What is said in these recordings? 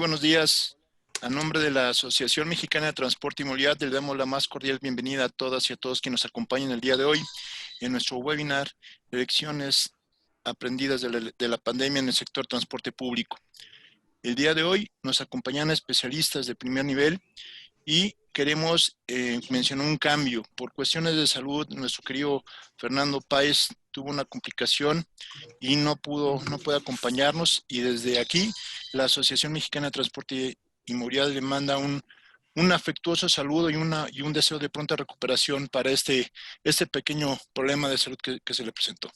buenos días. A nombre de la Asociación Mexicana de Transporte y Movilidad, le damos la más cordial bienvenida a todas y a todos quienes nos acompañan el día de hoy en nuestro webinar Lecciones aprendidas de la pandemia en el sector transporte público. El día de hoy nos acompañan especialistas de primer nivel y queremos mencionar un cambio. Por cuestiones de salud, nuestro querido Fernando Páez tuvo una complicación y no puede acompañarnos, y desde aquí la Asociación Mexicana de Transporte y Movilidad le manda un afectuoso saludo y un deseo de pronta recuperación para este pequeño problema de salud que se le presentó.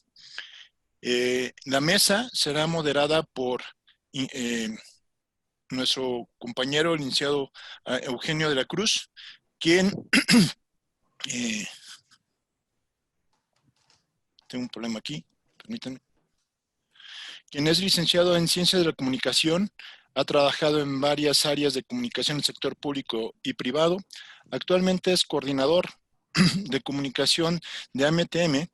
La mesa será moderada por nuestro compañero, el licenciado Eugenio de la Cruz, quien tengo un problema aquí, permítanme. Quien es licenciado en Ciencias de la Comunicación, ha trabajado en varias áreas de comunicación en el sector público y privado. Actualmente es coordinador de comunicación de AMTM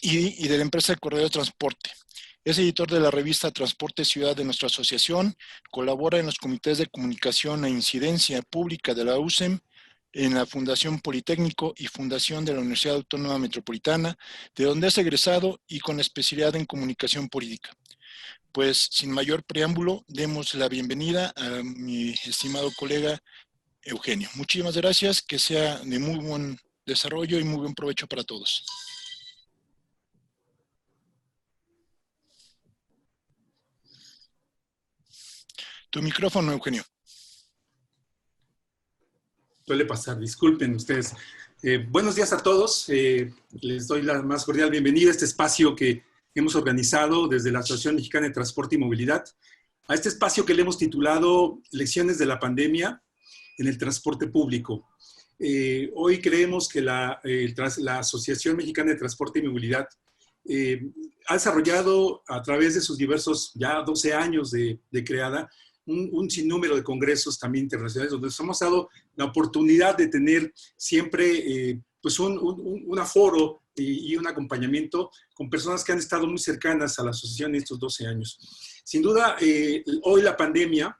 y de la empresa de Correo de Transporte. Es editor de la revista Transporte Ciudad de nuestra asociación, colabora en los comités de comunicación e incidencia pública de la USEM, en la Fundación Politécnico y Fundación de la Universidad Autónoma Metropolitana, de donde es egresado y con especialidad en comunicación política. Pues sin mayor preámbulo, demos la bienvenida a mi estimado colega Eugenio. Muchísimas gracias, que sea de muy buen desarrollo y muy buen provecho para todos. Tu micrófono, Eugenio. Suele pasar, disculpen ustedes. Buenos días a todos. Les doy la más cordial bienvenida a este espacio que hemos organizado desde la Asociación Mexicana de Transporte y Movilidad, a este espacio que le hemos titulado Lecciones de la Pandemia en el Transporte Público. Hoy creemos que la Asociación Mexicana de Transporte y Movilidad ha desarrollado a través de sus diversos, ya 12 años de creada, un sinnúmero de congresos también internacionales, donde nos hemos dado la oportunidad de tener siempre pues un aforo y un acompañamiento con personas que han estado muy cercanas a la asociación en estos 12 años. Sin duda, hoy la pandemia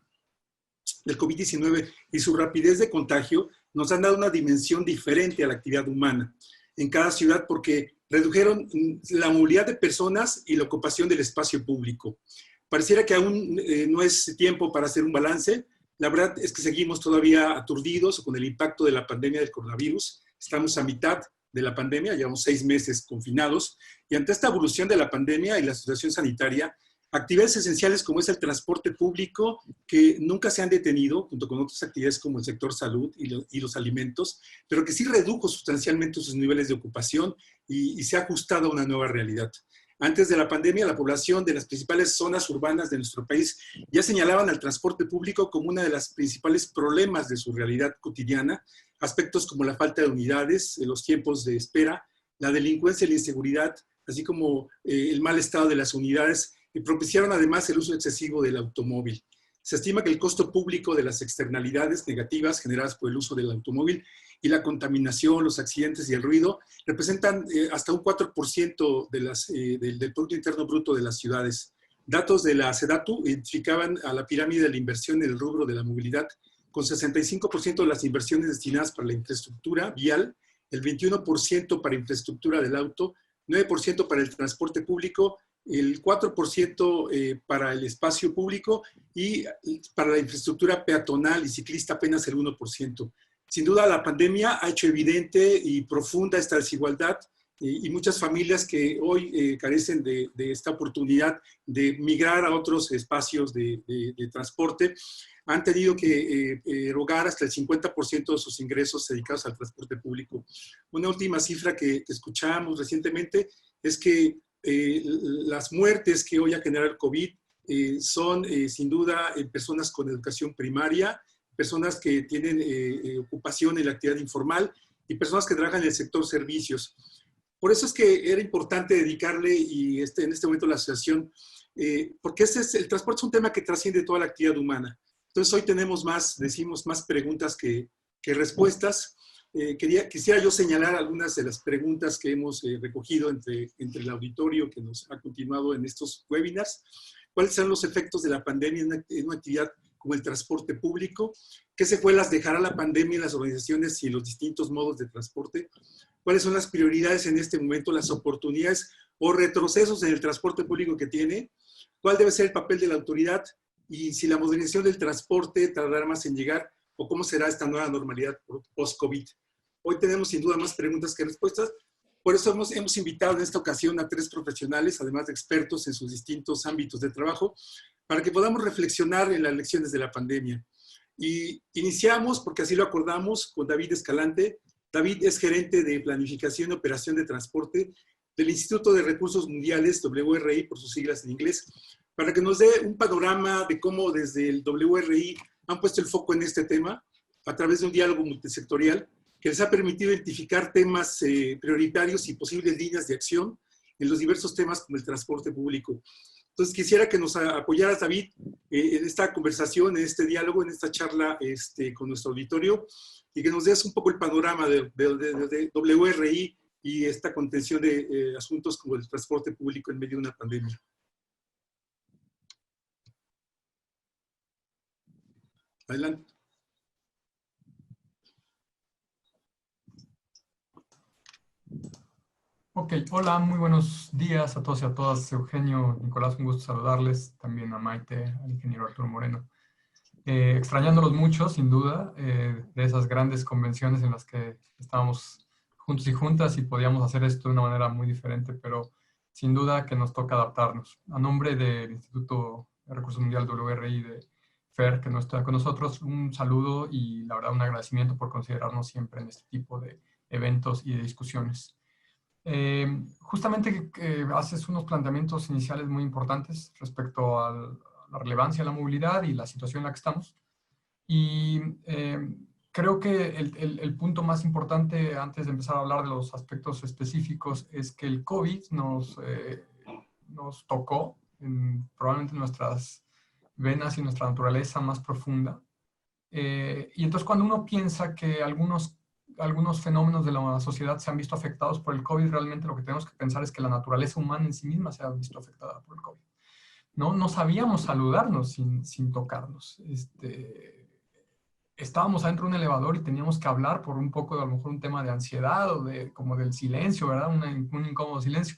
del COVID-19 y su rapidez de contagio nos han dado una dimensión diferente a la actividad humana en cada ciudad, porque redujeron la movilidad de personas y la ocupación del espacio público. Pareciera que aún no es tiempo para hacer un balance. La verdad es que seguimos todavía aturdidos con el impacto de la pandemia del coronavirus. Estamos a mitad de la pandemia, llevamos 6 meses confinados, y ante esta evolución de la pandemia y la situación sanitaria, actividades esenciales como es el transporte público, que nunca se han detenido, junto con otras actividades como el sector salud y los alimentos, pero que sí redujo sustancialmente sus niveles de ocupación y se ha ajustado a una nueva realidad. Antes de la pandemia, la población de las principales zonas urbanas de nuestro país ya señalaban al transporte público como uno de los principales problemas de su realidad cotidiana, aspectos como la falta de unidades, los tiempos de espera, la delincuencia y la inseguridad, así como el mal estado de las unidades, y propiciaron además el uso excesivo del automóvil. Se estima que el costo público de las externalidades negativas generadas por el uso del automóvil y la contaminación, los accidentes y el ruido representan hasta un 4% del Producto Interno Bruto de las ciudades. Datos de la SEDATU identificaban a la pirámide de la inversión en el rubro de la movilidad, con 65% de las inversiones destinadas para la infraestructura vial, el 21% para infraestructura del auto, 9% para el transporte público, el 4% para el espacio público y para la infraestructura peatonal y ciclista apenas el 1%. Sin duda, la pandemia ha hecho evidente y profunda esta desigualdad y muchas familias que hoy carecen de esta oportunidad de migrar a otros espacios de transporte han tenido que erogar hasta el 50% de sus ingresos dedicados al transporte público. Una última cifra que escuchamos recientemente es que las muertes que hoy ha generado el COVID son sin duda personas con educación primaria, personas que tienen ocupación en la actividad informal y personas que trabajan en el sector servicios. Por eso es que era importante dedicarle, y en este momento la asociación, porque el transporte es un tema que trasciende toda la actividad humana. Entonces hoy tenemos decimos más preguntas que respuestas. Quisiera yo señalar algunas de las preguntas que hemos recogido entre el auditorio que nos ha continuado en estos webinars. cuáles son los efectos de la pandemia en una actividad como el transporte público, qué secuelas dejará la pandemia en las organizaciones y en los distintos modos de transporte, cuáles son las prioridades en este momento, las oportunidades o retrocesos en el transporte público que tiene, cuál debe ser el papel de la autoridad y si la modernización del transporte tardará más en llegar o cómo será esta nueva normalidad post-COVID. Hoy tenemos sin duda más preguntas que respuestas. Por eso hemos invitado en esta ocasión a 3 profesionales, además de expertos en sus distintos ámbitos de trabajo, para que podamos reflexionar en las lecciones de la pandemia. Y iniciamos, porque así lo acordamos, con David Escalante. David es gerente de Planificación y Operación de Transporte del Instituto de Recursos Mundiales, WRI por sus siglas en inglés, para que nos dé un panorama de cómo desde el WRI han puesto el foco en este tema a través de un diálogo multisectorial que les ha permitido identificar temas prioritarios y posibles líneas de acción en los diversos temas como el transporte público. Entonces quisiera que nos apoyaras, David, en esta conversación, en este diálogo, en esta charla con nuestro auditorio y que nos des un poco el panorama de WRI y esta contención de asuntos como el transporte público en medio de una pandemia. Adelante. Ok, hola, muy buenos días a todos y a todas. Eugenio, Nicolás, un gusto saludarles. También a Maite, al ingeniero Arturo Moreno. Extrañándolos mucho, sin duda, de esas grandes convenciones en las que estábamos juntos y juntas y podíamos hacer esto de una manera muy diferente, pero sin duda que nos toca adaptarnos. A nombre del Instituto de Recursos Mundial WRI de FER, que no está con nosotros, un saludo y la verdad un agradecimiento por considerarnos siempre en este tipo de eventos y de discusiones. Justamente haces unos planteamientos iniciales muy importantes respecto a la relevancia de la movilidad y la situación en la que estamos. Y creo que el punto más importante antes de empezar a hablar de los aspectos específicos es que el COVID nos tocó probablemente nuestras venas y nuestra naturaleza más profunda. Y entonces cuando uno piensa que algunos fenómenos de la sociedad se han visto afectados por el COVID, realmente lo que tenemos que pensar es que la naturaleza humana en sí misma se ha visto afectada por el COVID. No sabíamos saludarnos sin tocarnos. Estábamos adentro de un elevador y teníamos que hablar por un poco, a lo mejor un tema de ansiedad o como del silencio, ¿verdad? Un incómodo silencio.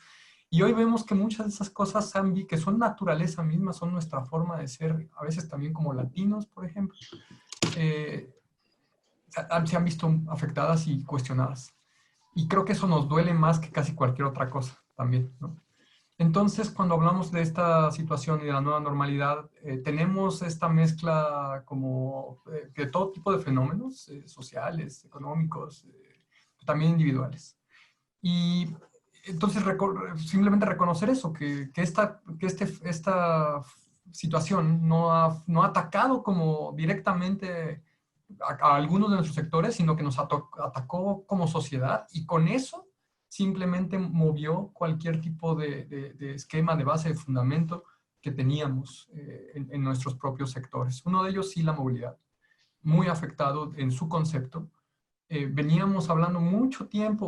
Y hoy vemos que muchas de esas cosas que son naturaleza misma, son nuestra forma de ser, a veces también como latinos, por ejemplo. Se han visto afectadas y cuestionadas. Y creo que eso nos duele más que casi cualquier otra cosa también, ¿no? Entonces, cuando hablamos de esta situación y de la nueva normalidad, tenemos esta mezcla como de todo tipo de fenómenos sociales, económicos, también individuales. Y entonces simplemente reconocer eso, que esta situación no ha atacado como directamente a algunos de nuestros sectores, sino que nos atacó como sociedad y con eso simplemente movió cualquier tipo de esquema, de base, de fundamento que teníamos en nuestros propios sectores. Uno de ellos sí la movilidad, muy afectado en su concepto. Veníamos hablando mucho tiempo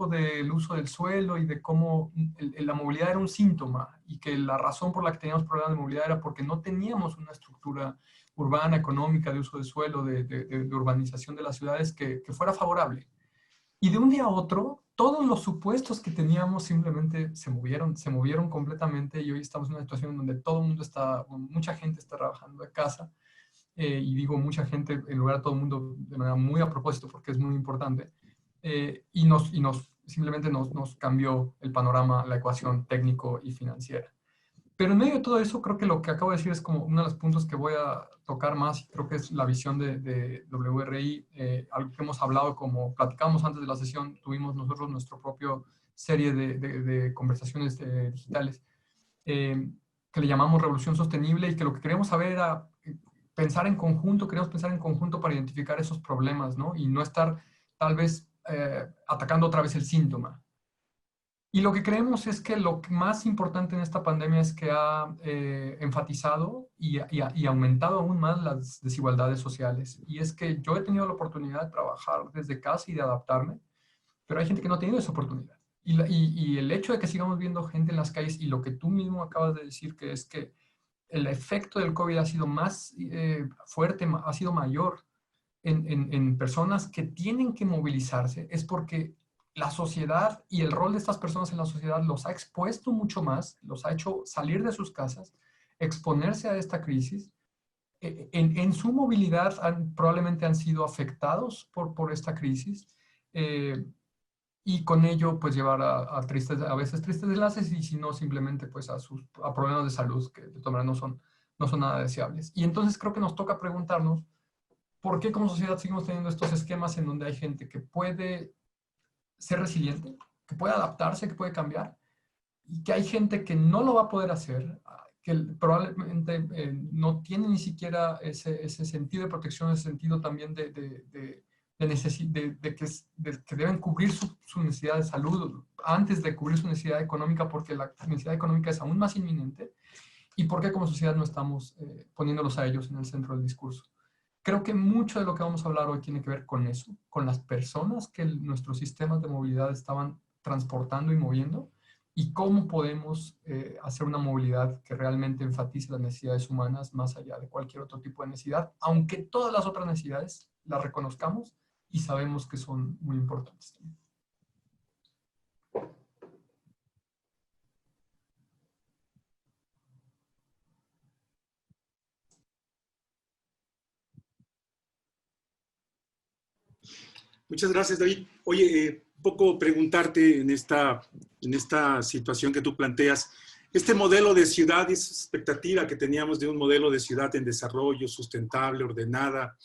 del uso del suelo y de cómo la movilidad era un síntoma y que la razón por la que teníamos problemas de movilidad era porque no teníamos una estructura urbana, económica, de uso del suelo, de urbanización de las ciudades que fuera favorable. Y de un día a otro, todos los supuestos que teníamos simplemente se movieron completamente y hoy estamos en una situación donde mucha gente está trabajando de casa. Y digo mucha gente en lugar de todo el mundo de manera muy a propósito porque es muy importante, y simplemente nos cambió el panorama, la ecuación técnico y financiera. Pero en medio de todo eso, creo que lo que acabo de decir es como uno de los puntos que voy a tocar más, y creo que es la visión de WRI, algo que hemos hablado, como platicamos antes de la sesión, tuvimos nosotros nuestra propia serie de conversaciones digitales, que le llamamos Revolución Sostenible, y que lo que queremos saber era queremos pensar en conjunto para identificar esos problemas, ¿no? Y no estar tal vez atacando otra vez el síntoma. Y lo que creemos es que lo más importante en esta pandemia es que ha enfatizado y aumentado aún más las desigualdades sociales. Y es que yo he tenido la oportunidad de trabajar desde casa y de adaptarme, pero hay gente que no ha tenido esa oportunidad. Y el hecho de que sigamos viendo gente en las calles y lo que tú mismo acabas de decir, que es que el efecto del COVID ha sido más fuerte, ha sido mayor en personas que tienen que movilizarse, es porque la sociedad y el rol de estas personas en la sociedad los ha expuesto mucho más, los ha hecho salir de sus casas, exponerse a esta crisis. En su movilidad probablemente han sido afectados por esta crisis. Y con ello pues llevar a veces tristes enlaces y si no simplemente pues a problemas de salud que de todas maneras no son nada deseables. Y entonces creo que nos toca preguntarnos por qué como sociedad seguimos teniendo estos esquemas en donde hay gente que puede ser resiliente, que puede adaptarse, que puede cambiar y que hay gente que no lo va a poder hacer, que probablemente no tiene ni siquiera ese sentido de protección, ese sentido también de que deben cubrir su necesidad de salud antes de cubrir su necesidad económica, porque la necesidad económica es aún más inminente, y porque como sociedad no estamos poniéndolos a ellos en el centro del discurso. Creo que mucho de lo que vamos a hablar hoy tiene que ver con eso, con las personas que nuestros sistemas de movilidad estaban transportando y moviendo, y cómo podemos hacer una movilidad que realmente enfatice las necesidades humanas más allá de cualquier otro tipo de necesidad, aunque todas las otras necesidades las reconozcamos y sabemos que son muy importantes también. Muchas gracias, David. Oye, un poco preguntarte en esta situación que tú planteas, este modelo de ciudad y esa expectativa que teníamos de un modelo de ciudad en desarrollo, sustentable, ordenada,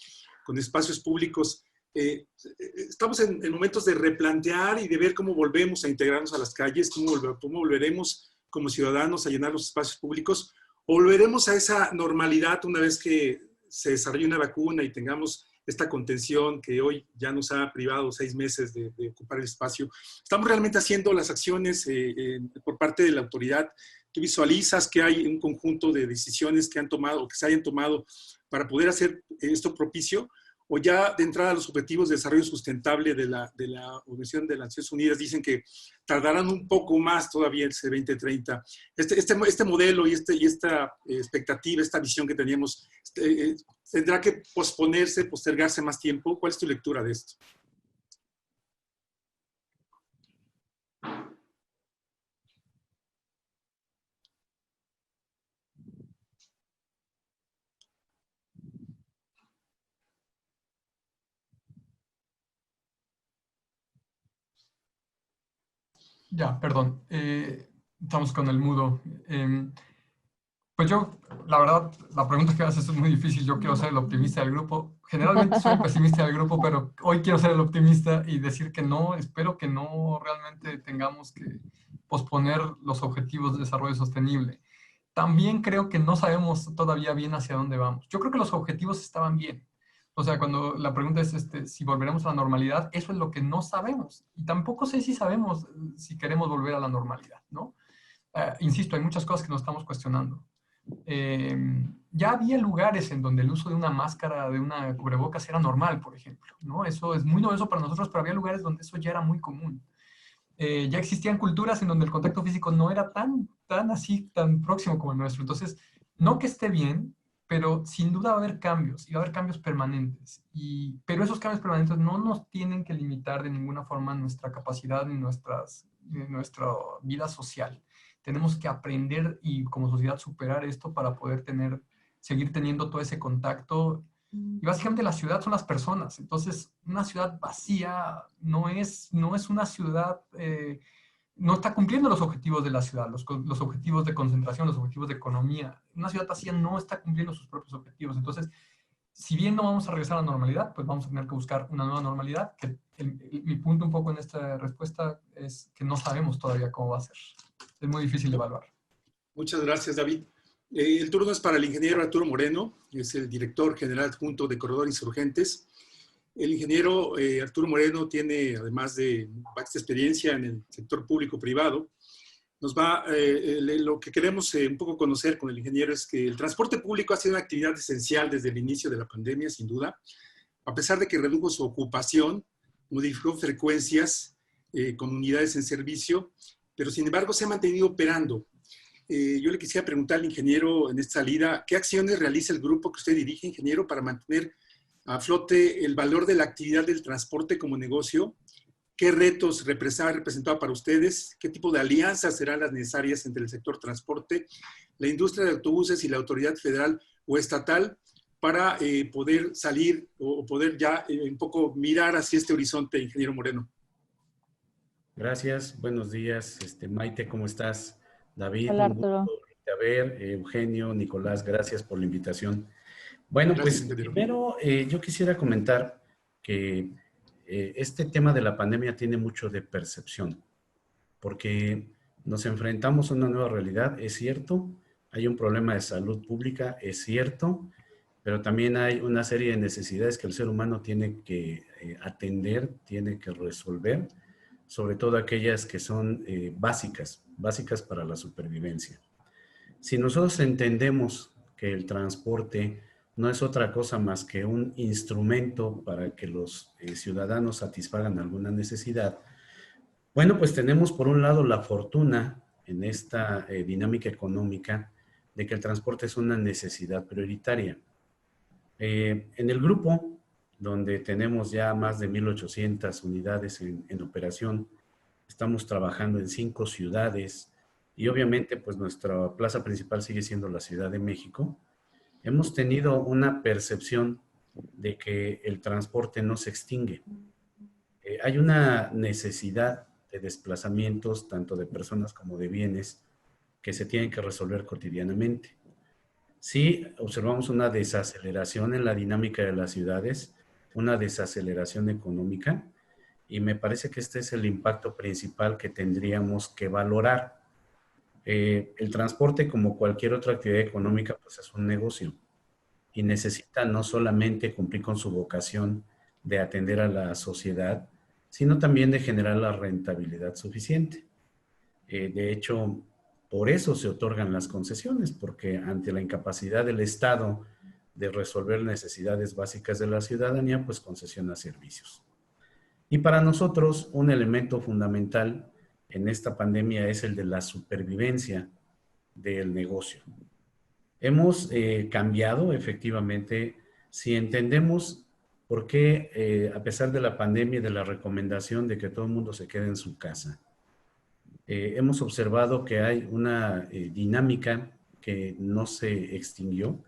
con espacios públicos, estamos en momentos de replantear y de ver cómo volvemos a integrarnos a las calles, cómo volveremos como ciudadanos a llenar los espacios públicos, o volveremos a esa normalidad una vez que se desarrolle una vacuna y tengamos esta contención que hoy ya nos ha privado 6 meses de ocupar el espacio. ¿Estamos realmente haciendo las acciones por parte de la autoridad? ¿Tú visualizas que hay un conjunto de decisiones que han tomado o que se hayan tomado para poder hacer esto propicio? ¿O ya de entrada los objetivos de desarrollo sustentable de la Organización de las Naciones Unidas dicen que tardarán un poco más todavía ese 2030? Este modelo y esta expectativa, esta visión que teníamos, ¿tendrá que postergarse más tiempo? ¿Cuál es tu lectura de esto? Ya, perdón. Estamos con el mudo. Pues yo, la verdad, la pregunta que haces es muy difícil. Yo quiero ser el optimista del grupo. Generalmente soy el pesimista del grupo, pero hoy quiero ser el optimista y decir que no, espero que no realmente tengamos que posponer los objetivos de desarrollo sostenible. También creo que no sabemos todavía bien hacia dónde vamos. Yo creo que los objetivos estaban bien. O sea, cuando la pregunta es si volveremos a la normalidad, eso es lo que no sabemos. Y tampoco sé si sabemos si queremos volver a la normalidad, ¿no? Insisto, hay muchas cosas que nos estamos cuestionando. Ya había lugares en donde el uso de una máscara, de una cubrebocas era normal, por ejemplo, ¿no? Eso es muy novedoso para nosotros, pero había lugares donde eso ya era muy común. Ya existían culturas en donde el contacto físico no era tan próximo como el nuestro. Entonces, no que esté bien, pero sin duda va a haber cambios, y va a haber cambios permanentes. Pero esos cambios permanentes no nos tienen que limitar de ninguna forma nuestra capacidad ni nuestra vida social. Tenemos que aprender y como sociedad superar esto para poder seguir teniendo todo ese contacto. Y básicamente la ciudad son las personas. Entonces, una ciudad vacía no es una ciudad, no está cumpliendo los objetivos de la ciudad, los objetivos de concentración, los objetivos de economía. Una ciudad vacía no está cumpliendo sus propios objetivos. Entonces, si bien no vamos a regresar a la normalidad, pues vamos a tener que buscar una nueva normalidad. Mi punto un poco en esta respuesta es que no sabemos todavía cómo va a ser. Es muy difícil de evaluar. Muchas gracias, David. El turno es para el ingeniero Arturo Moreno, es el director general adjunto de Corredor Insurgentes. El ingeniero Arturo Moreno tiene, además de vasta experiencia en el sector público-privado, lo que queremos un poco conocer con el ingeniero es que el transporte público ha sido una actividad esencial desde el inicio de la pandemia, sin duda. A pesar de que redujo su ocupación, modificó frecuencias, con unidades en servicio, pero sin embargo se ha mantenido operando. Yo le quisiera preguntar al ingeniero en esta salida, ¿qué acciones realiza el grupo que usted dirige, ingeniero, para mantener a flote el valor de la actividad del transporte como negocio? ¿Qué retos ha representado para ustedes? ¿Qué tipo de alianzas serán las necesarias entre el sector transporte, la industria de autobuses y la autoridad federal o estatal para poder salir o poder ya un poco mirar hacia este horizonte, ingeniero Moreno? Gracias, buenos días. Maite, ¿cómo estás? David, Hola, un gusto Arturo. volverte a ver. Eugenio, Nicolás, gracias por la invitación. Bueno, Gracias, pues ingeniero. primero yo quisiera comentar que este tema de la pandemia tiene mucho de percepción, porque nos enfrentamos a una nueva realidad, es cierto, hay un problema de salud pública, es cierto, pero también hay una serie de necesidades que el ser humano tiene que atender, tiene que resolver, sobre todo aquellas que son básicas para la supervivencia. Si nosotros entendemos que el transporte no es otra cosa más que un instrumento para que los ciudadanos satisfagan alguna necesidad, bueno, pues tenemos por un lado la fortuna en esta dinámica económica de que el transporte es una necesidad prioritaria. En el grupo, donde tenemos ya más de 1,800 unidades en operación, estamos trabajando en 5 ciudades y obviamente pues nuestra plaza principal sigue siendo la Ciudad de México. Hemos tenido una percepción de que el transporte no se extingue. Hay una necesidad de desplazamientos tanto de personas como de bienes que se tienen que resolver cotidianamente. Sí, observamos una desaceleración en la dinámica de las ciudades, una desaceleración económica, y me parece que este es el impacto principal que tendríamos que valorar. El transporte, como cualquier otra actividad económica, pues es un negocio y necesita no solamente cumplir con su vocación de atender a la sociedad, sino también de generar la rentabilidad suficiente. De hecho, por eso se otorgan las concesiones, porque ante la incapacidad del Estado de resolver necesidades básicas de la ciudadanía, pues concesiona servicios. Y para nosotros, un elemento fundamental en esta pandemia es el de la supervivencia del negocio. Hemos cambiado, efectivamente, si entendemos por qué, a pesar de la pandemia y de la recomendación de que todo el mundo se quede en su casa, hemos observado que hay una dinámica que no se extinguió.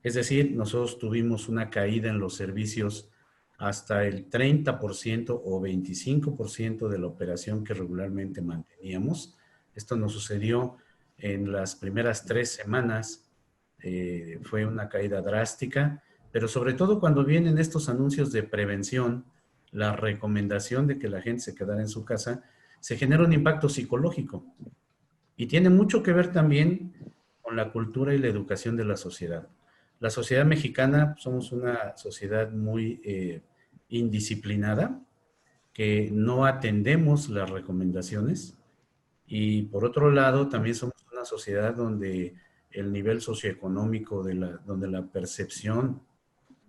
Es decir, nosotros tuvimos una caída en los servicios hasta el 30% o 25% de la operación que regularmente manteníamos. Esto nos sucedió en las primeras 3 semanas. Fue una caída drástica, pero sobre todo cuando vienen estos anuncios de prevención, la recomendación de que la gente se quedara en su casa, se genera un impacto psicológico y tiene mucho que ver también con la cultura y la educación de la sociedad. La sociedad mexicana somos una sociedad muy indisciplinada, que no atendemos las recomendaciones, y por otro lado también somos una sociedad donde el nivel socioeconómico, donde la percepción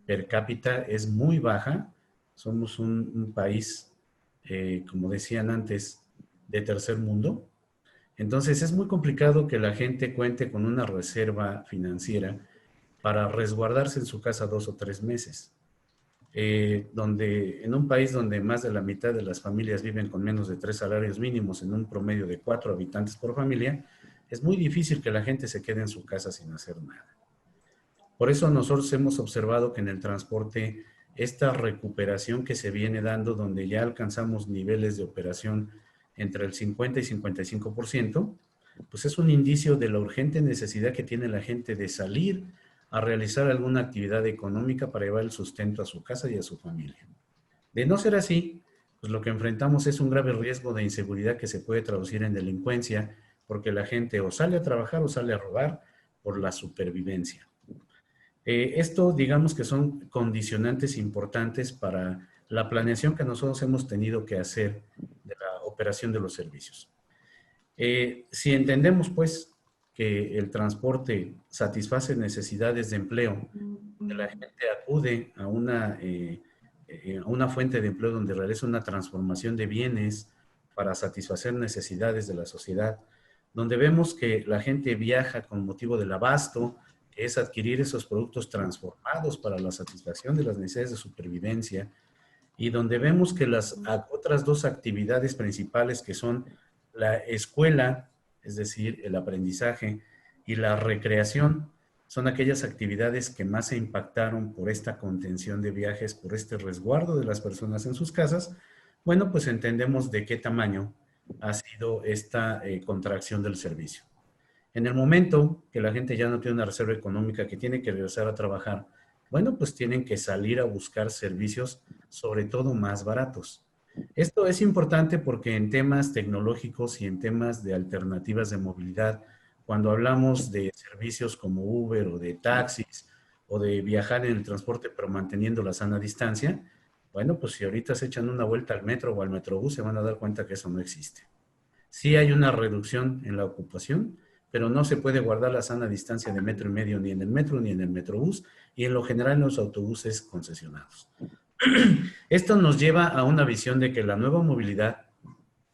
per cápita es muy baja. Somos un país, como decían antes, de tercer mundo. Entonces es muy complicado que la gente cuente con una reserva financiera para resguardarse en su casa 2 o 3 meses. En un país donde más de la mitad de las familias viven con menos de 3 salarios mínimos, en un promedio de 4 habitantes por familia, es muy difícil que la gente se quede en su casa sin hacer nada. Por eso nosotros hemos observado que en el transporte esta recuperación que se viene dando, donde ya alcanzamos niveles de operación entre el 50 y 55%, pues es un indicio de la urgente necesidad que tiene la gente de salir a realizar alguna actividad económica para llevar el sustento a su casa y a su familia. De no ser así, pues lo que enfrentamos es un grave riesgo de inseguridad que se puede traducir en delincuencia, porque la gente o sale a trabajar o sale a robar por la supervivencia. Esto, digamos que son condicionantes importantes para la planeación que nosotros hemos tenido que hacer de la operación de los servicios. Si entendemos, pues, que el transporte satisface necesidades de empleo, que la gente acude a una fuente de empleo donde realiza una transformación de bienes para satisfacer necesidades de la sociedad, donde vemos que la gente viaja con motivo del abasto, que es adquirir esos productos transformados para la satisfacción de las necesidades de supervivencia, y donde vemos que las otras dos actividades principales, que son la escuela, es decir, el aprendizaje, y la recreación, son aquellas actividades que más se impactaron por esta contención de viajes, por este resguardo de las personas en sus casas. Bueno, pues entendemos de qué tamaño ha sido esta contracción del servicio. En el momento que la gente ya no tiene una reserva económica, que tiene que regresar a trabajar, bueno, pues tienen que salir a buscar servicios, sobre todo más baratos. Esto es importante porque en temas tecnológicos y en temas de alternativas de movilidad, cuando hablamos de servicios como Uber o de taxis o de viajar en el transporte pero manteniendo la sana distancia, bueno, pues si ahorita se echan una vuelta al metro o al metrobús, se van a dar cuenta que eso no existe. Sí hay una reducción en la ocupación, pero no se puede guardar la sana distancia de metro y medio ni en el metro ni en el metrobús y en lo general en los autobuses concesionados. Esto nos lleva a una visión de que la nueva movilidad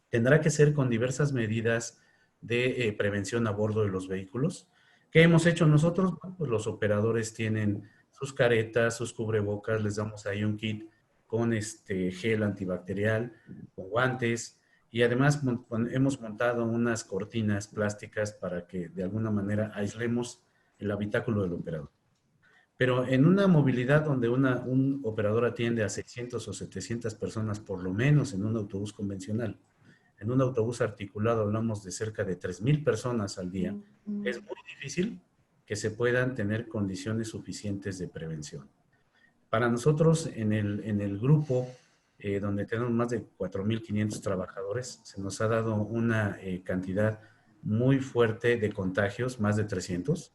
tendrá que ser con diversas medidas de prevención a bordo de los vehículos. ¿Qué hemos hecho nosotros? Bueno, pues los operadores tienen sus caretas, sus cubrebocas, les damos ahí un kit con gel antibacterial, con guantes, y además hemos montado unas cortinas plásticas para que de alguna manera aislemos el habitáculo del operador. Pero en una movilidad donde un operador atiende a 600 o 700 personas por lo menos en un autobús convencional, en un autobús articulado hablamos de cerca de 3,000 personas al día, es muy difícil que se puedan tener condiciones suficientes de prevención. Para nosotros en el grupo, donde tenemos más de 4,500 trabajadores, se nos ha dado una cantidad muy fuerte de contagios, más de 300.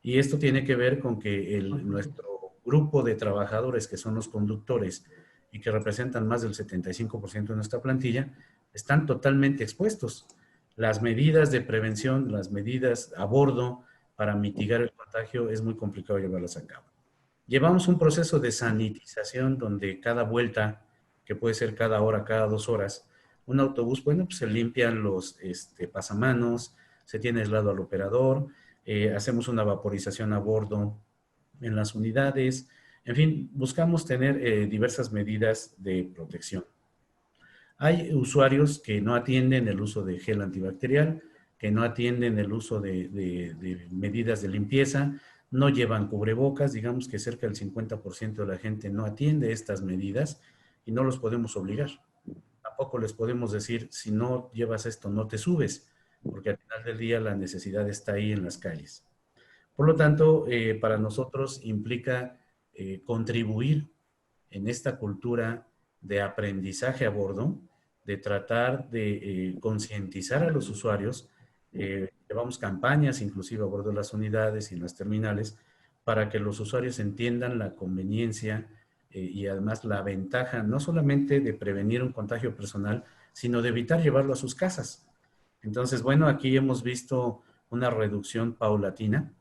Y esto tiene que ver con que nuestro grupo de trabajadores, que son los conductores y que representan más del 75% de nuestra plantilla, están totalmente expuestos. Las medidas de prevención, las medidas a bordo para mitigar el contagio, es muy complicado llevarlas a cabo. Llevamos un proceso de sanitización donde cada vuelta, que puede ser cada hora, cada 2 horas, un autobús, bueno, pues se limpian los pasamanos, se tiene aislado al operador, hacemos una vaporización a bordo en las unidades, en fin, buscamos tener diversas medidas de protección. Hay usuarios que no atienden el uso de gel antibacterial, que no atienden el uso de medidas de limpieza, no llevan cubrebocas, digamos que cerca del 50% de la gente no atiende estas medidas y no los podemos obligar. Tampoco les podemos decir, si no llevas esto, no te subes, porque al final del día la necesidad está ahí en las calles. Por lo tanto, para nosotros implica contribuir en esta cultura de aprendizaje a bordo, de tratar de concientizar a los usuarios. Llevamos campañas inclusive a bordo de las unidades y en las terminales para que los usuarios entiendan la conveniencia y además la ventaja no solamente de prevenir un contagio personal, sino de evitar llevarlo a sus casas. Entonces, bueno, aquí hemos visto una reducción paulatina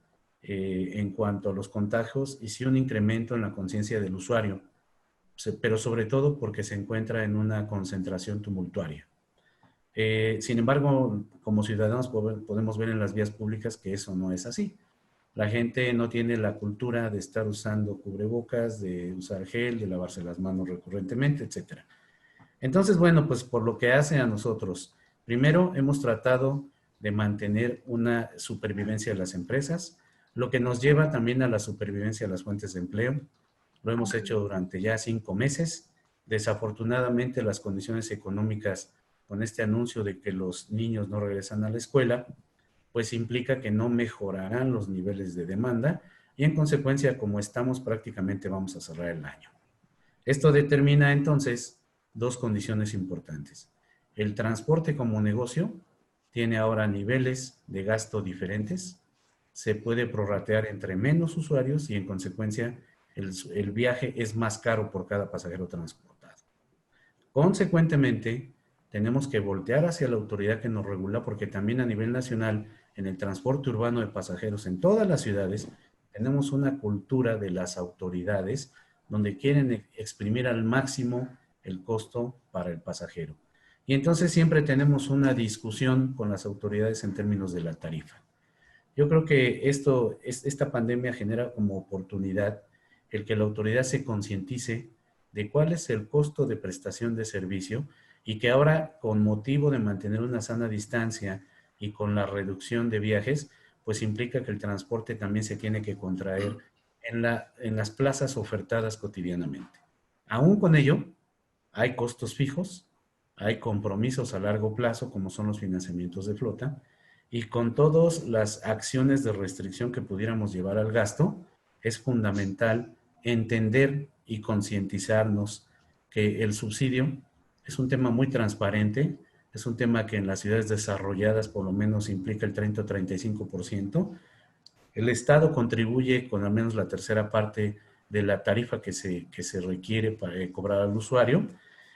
en cuanto a los contagios y sí un incremento en la conciencia del usuario, pero sobre todo porque se encuentra en una concentración tumultuaria. Sin embargo, como ciudadanos podemos ver en las vías públicas que eso no es así. La gente no tiene la cultura de estar usando cubrebocas, de usar gel, de lavarse las manos recurrentemente, etc. Entonces, bueno, pues por lo que hace a nosotros, primero hemos tratado de mantener una supervivencia de las empresas, lo que nos lleva también a la supervivencia de las fuentes de empleo. Lo hemos hecho durante ya 5 meses. Desafortunadamente, las condiciones económicas con este anuncio de que los niños no regresan a la escuela, pues implica que no mejorarán los niveles de demanda y en consecuencia, como estamos, prácticamente vamos a cerrar el año. Esto determina entonces 2 condiciones importantes. El transporte como negocio tiene ahora niveles de gasto diferentes, se puede prorratear entre menos usuarios y en consecuencia el viaje es más caro por cada pasajero transportado. Consecuentemente, tenemos que voltear hacia la autoridad que nos regula porque también a nivel nacional, en el transporte urbano de pasajeros en todas las ciudades, tenemos una cultura de las autoridades donde quieren exprimir al máximo el costo para el pasajero. Y entonces siempre tenemos una discusión con las autoridades en términos de la tarifa. Yo creo que esta pandemia genera como oportunidad el que la autoridad se concientice de cuál es el costo de prestación de servicio y que ahora, con motivo de mantener una sana distancia y con la reducción de viajes, pues implica que el transporte también se tiene que contraer en las plazas ofertadas cotidianamente. Aún con ello, hay costos fijos, hay compromisos a largo plazo, como son los financiamientos de flota, y con todas las acciones de restricción que pudiéramos llevar al gasto, es fundamental entender y concientizarnos que el subsidio es un tema muy transparente, es un tema que en las ciudades desarrolladas por lo menos implica el 30 o 35%. El Estado contribuye con al menos la tercera parte de la tarifa que se requiere para cobrar al usuario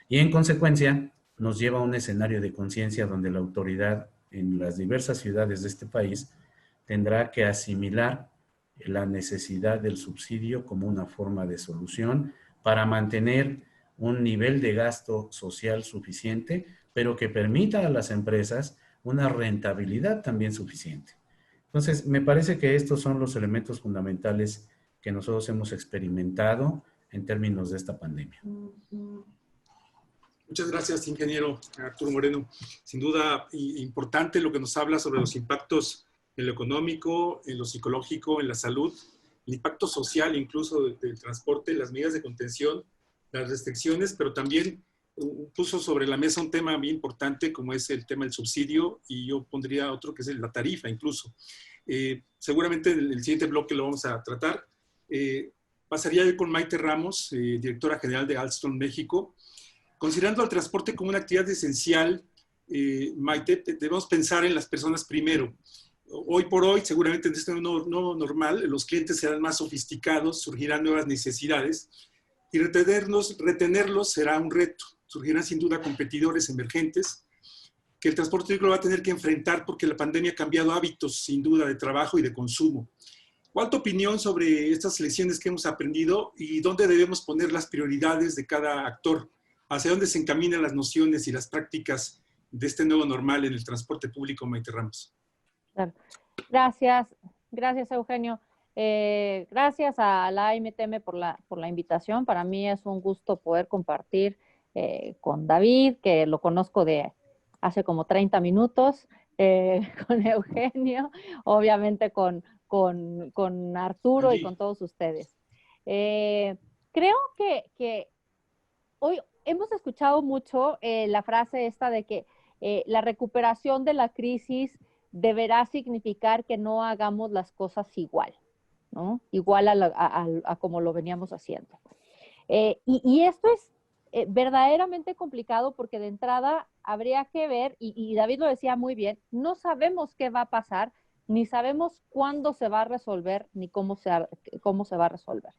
y en consecuencia nos lleva a un escenario de conciencia donde la autoridad en las diversas ciudades de este país tendrá que asimilar la necesidad del subsidio como una forma de solución para mantener un nivel de gasto social suficiente, pero que permita a las empresas una rentabilidad también suficiente. Entonces, me parece que estos son los elementos fundamentales que nosotros hemos experimentado en términos de esta pandemia. Muchas gracias, ingeniero Arturo Moreno. Sin duda, importante lo que nos habla sobre los impactos en lo económico, en lo psicológico, en la salud, el impacto social incluso del transporte, las medidas de contención, las restricciones, pero también puso sobre la mesa un tema bien importante como es el tema del subsidio y yo pondría otro que es la tarifa incluso. Seguramente en el siguiente bloque lo vamos a tratar. Pasaría yo con Maite Ramos, directora general de Alstom México. Considerando el transporte como una actividad esencial, Maite, debemos pensar en las personas primero. Hoy por hoy, seguramente en este nuevo normal, los clientes serán más sofisticados, surgirán nuevas necesidades y retenerlos será un reto. Surgirán sin duda competidores emergentes que el transporte público va a tener que enfrentar porque la pandemia ha cambiado hábitos sin duda de trabajo y de consumo. ¿Cuál es tu opinión sobre estas lecciones que hemos aprendido y dónde debemos poner las prioridades de cada actor? ¿Hacia dónde se encaminan las nociones y las prácticas de este nuevo normal en el transporte público, Maite Ramos? Claro. Gracias Eugenio. Gracias a la AMTM por la invitación. Para mí es un gusto poder compartir con David, que lo conozco de hace como 30 minutos, con Eugenio, obviamente con Arturo y con todos ustedes. Creo que hoy hemos escuchado mucho la frase esta de que la recuperación de la crisis deberá significar que no hagamos las cosas igual, ¿no? Igual a como lo veníamos haciendo. Y esto es verdaderamente complicado porque de entrada habría que ver, y David lo decía muy bien, no sabemos qué va a pasar, ni sabemos cuándo se va a resolver, ni cómo se va a resolver.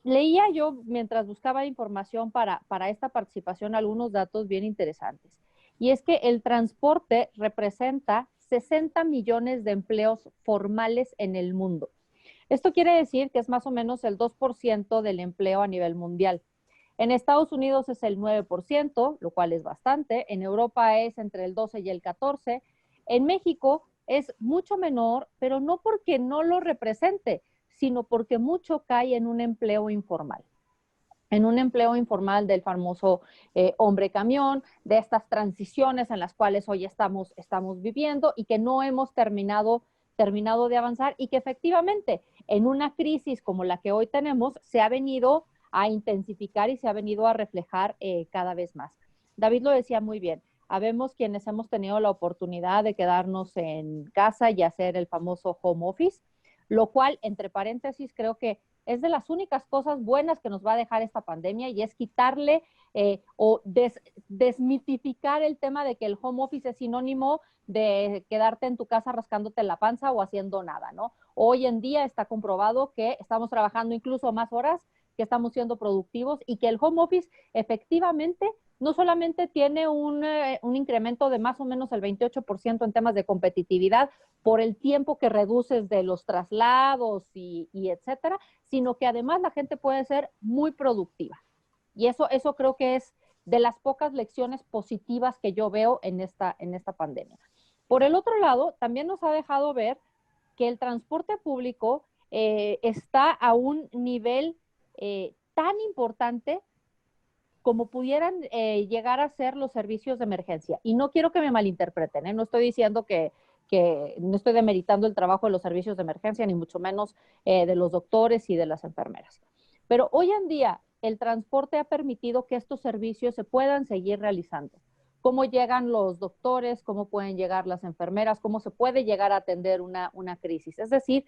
Leía yo, mientras buscaba información para esta participación, algunos datos bien interesantes. Y es que el transporte representa 60 millones de empleos formales en el mundo. Esto quiere decir que es más o menos el 2% del empleo a nivel mundial. En Estados Unidos es el 9%, lo cual es bastante. En Europa es entre el 12 y el 14%. En México es mucho menor, pero no porque no lo represente, sino porque mucho cae en un empleo informal. En un empleo informal del famoso hombre camión, de estas transiciones en las cuales hoy estamos viviendo y que no hemos terminado de avanzar y que efectivamente en una crisis como la que hoy tenemos se ha venido a intensificar y se ha venido a reflejar cada vez más. David lo decía muy bien, habemos quienes hemos tenido la oportunidad de quedarnos en casa y hacer el famoso home office, lo cual, entre paréntesis, creo que es de las únicas cosas buenas que nos va a dejar esta pandemia y es quitarle o desmitificar el tema de que el home office es sinónimo de quedarte en tu casa rascándote la panza o haciendo nada, ¿no? Hoy en día está comprobado que estamos trabajando incluso más horas, que estamos siendo productivos y que el home office efectivamente no solamente tiene un incremento de más o menos el 28% en temas de competitividad por el tiempo que reduces de los traslados y etcétera, sino que además la gente puede ser muy productiva. Y eso creo que es de las pocas lecciones positivas que yo veo en esta pandemia. Por el otro lado, también nos ha dejado ver que el transporte público está a un nivel tan importante como pudieran llegar a ser los servicios de emergencia. Y no quiero que me malinterpreten, no estoy diciendo que no estoy demeritando el trabajo de los servicios de emergencia, ni mucho menos de los doctores y de las enfermeras. Pero hoy en día el transporte ha permitido que estos servicios se puedan seguir realizando. Cómo llegan los doctores, cómo pueden llegar las enfermeras, cómo se puede llegar a atender una crisis. Es decir,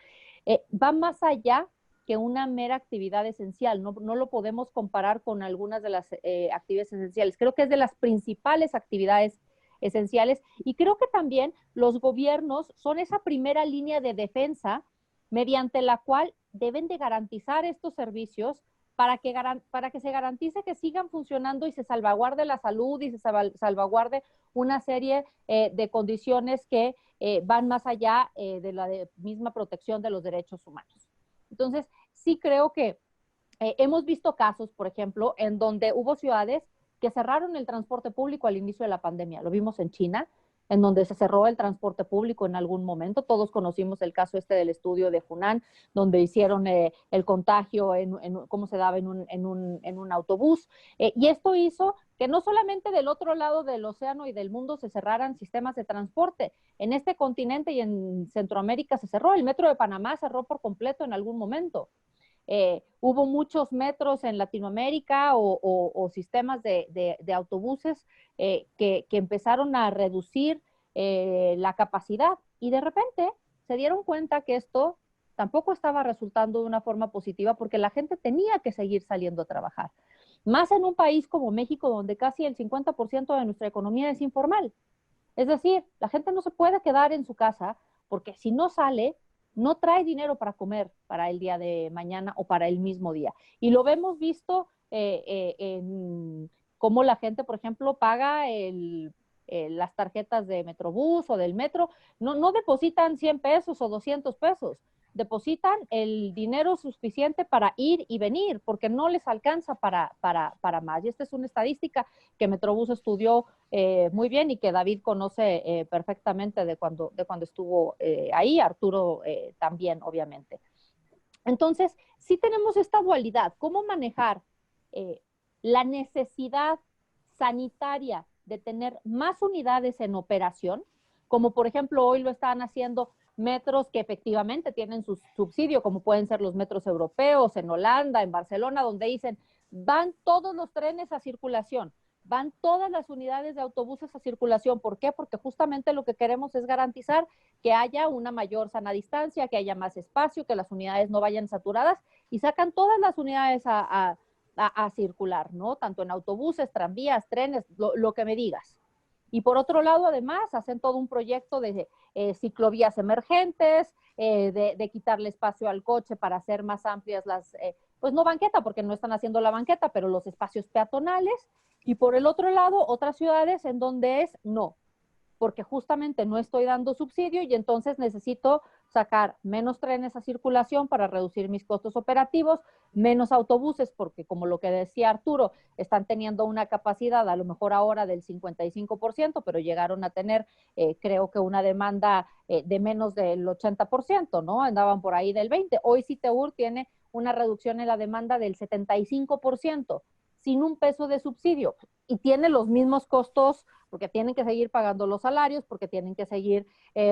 va más allá que una mera actividad esencial. No lo podemos comparar con algunas de las actividades esenciales. Creo que es de las principales actividades esenciales y creo que también los gobiernos son esa primera línea de defensa mediante la cual deben de garantizar estos servicios para que se garantice que sigan funcionando y se salvaguarde la salud y se salvaguarde una serie de condiciones que van más allá de la misma protección de los derechos humanos. Entonces, sí creo que hemos visto casos, por ejemplo, en donde hubo ciudades que cerraron el transporte público al inicio de la pandemia. Lo vimos en China, en donde se cerró el transporte público en algún momento. Todos conocimos el caso del estudio de Hunan, donde hicieron el contagio, cómo se daba en un autobús. Y esto hizo que no solamente del otro lado del océano y del mundo se cerraran sistemas de transporte. En este continente y en Centroamérica se cerró. El metro de Panamá cerró por completo en algún momento. Hubo muchos metros en Latinoamérica o sistemas de autobuses que empezaron a reducir la capacidad y de repente se dieron cuenta que esto tampoco estaba resultando de una forma positiva porque la gente tenía que seguir saliendo a trabajar. Más en un país como México, donde casi el 50% de nuestra economía es informal. Es decir, la gente no se puede quedar en su casa porque si no sale, no trae dinero para comer para el día de mañana o para el mismo día. Y lo hemos visto en cómo la gente, por ejemplo, paga las tarjetas de Metrobús o del metro. No depositan 100 pesos o 200 pesos. Depositan el dinero suficiente para ir y venir, porque no les alcanza para más. Y esta es una estadística que Metrobús estudió muy bien y que David conoce perfectamente de cuando estuvo ahí, Arturo también, obviamente. Entonces, sí tenemos esta dualidad, cómo manejar la necesidad sanitaria de tener más unidades en operación, como por ejemplo hoy lo están haciendo metros que efectivamente tienen su subsidio, como pueden ser los metros europeos, en Holanda, en Barcelona, donde dicen, van todos los trenes a circulación, van todas las unidades de autobuses a circulación. ¿Por qué? Porque justamente lo que queremos es garantizar que haya una mayor sana distancia, que haya más espacio, que las unidades no vayan saturadas y sacan todas las unidades a circular, ¿no? Tanto en autobuses, tranvías, trenes, lo que me digas. Y por otro lado, además, hacen todo un proyecto de ciclovías emergentes, de quitarle espacio al coche para hacer más amplias pues no banqueta, porque no están haciendo la banqueta, pero los espacios peatonales. Y por el otro lado, otras ciudades en donde no, porque justamente no estoy dando subsidio y entonces necesito sacar menos trenes a circulación para reducir mis costos operativos, menos autobuses, porque como lo que decía Arturo, están teniendo una capacidad a lo mejor ahora del 55%, pero llegaron a tener, creo que una demanda de menos del 80%, ¿no? Andaban por ahí del 20%. Hoy Citeur tiene una reducción en la demanda del 75%, sin un peso de subsidio, y tiene los mismos costos porque tienen que seguir pagando los salarios, porque tienen que seguir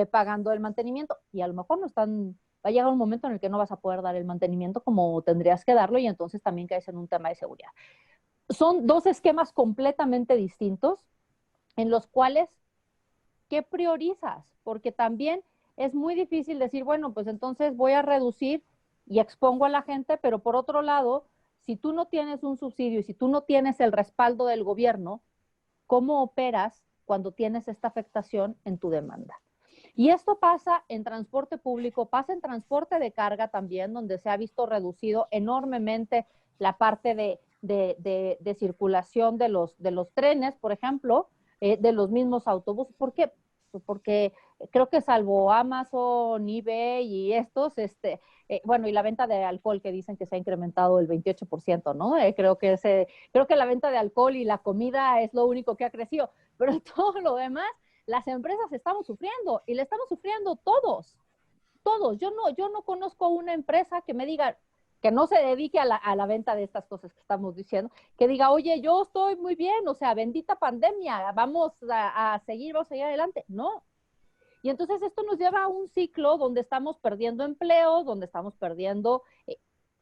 pagando el mantenimiento, y a lo mejor va a llegar un momento en el que no vas a poder dar el mantenimiento como tendrías que darlo, y entonces también caes en un tema de seguridad. Son dos esquemas completamente distintos en los cuales, ¿qué priorizas? Porque también es muy difícil decir, bueno, pues entonces voy a reducir y expongo a la gente, pero por otro lado, si tú no tienes un subsidio y si tú no tienes el respaldo del gobierno, ¿cómo operas cuando tienes esta afectación en tu demanda? Y esto pasa en transporte público, pasa en transporte de carga también, donde se ha visto reducido enormemente la parte de circulación de los trenes, por ejemplo, de los mismos autobuses. ¿Por qué? porque creo que salvo Amazon, eBay y estos, bueno, y la venta de alcohol que dicen que se ha incrementado el 28%, ¿no? Creo que la venta de alcohol y la comida es lo único que ha crecido, pero todo lo demás, las empresas estamos sufriendo y le estamos sufriendo todos. Yo no conozco una empresa que me diga, que no se dedique a la venta de estas cosas que estamos diciendo, que diga, oye, yo estoy muy bien, o sea, bendita pandemia, vamos a seguir adelante. No. Y entonces esto nos lleva a un ciclo donde estamos perdiendo empleos, donde estamos perdiendo,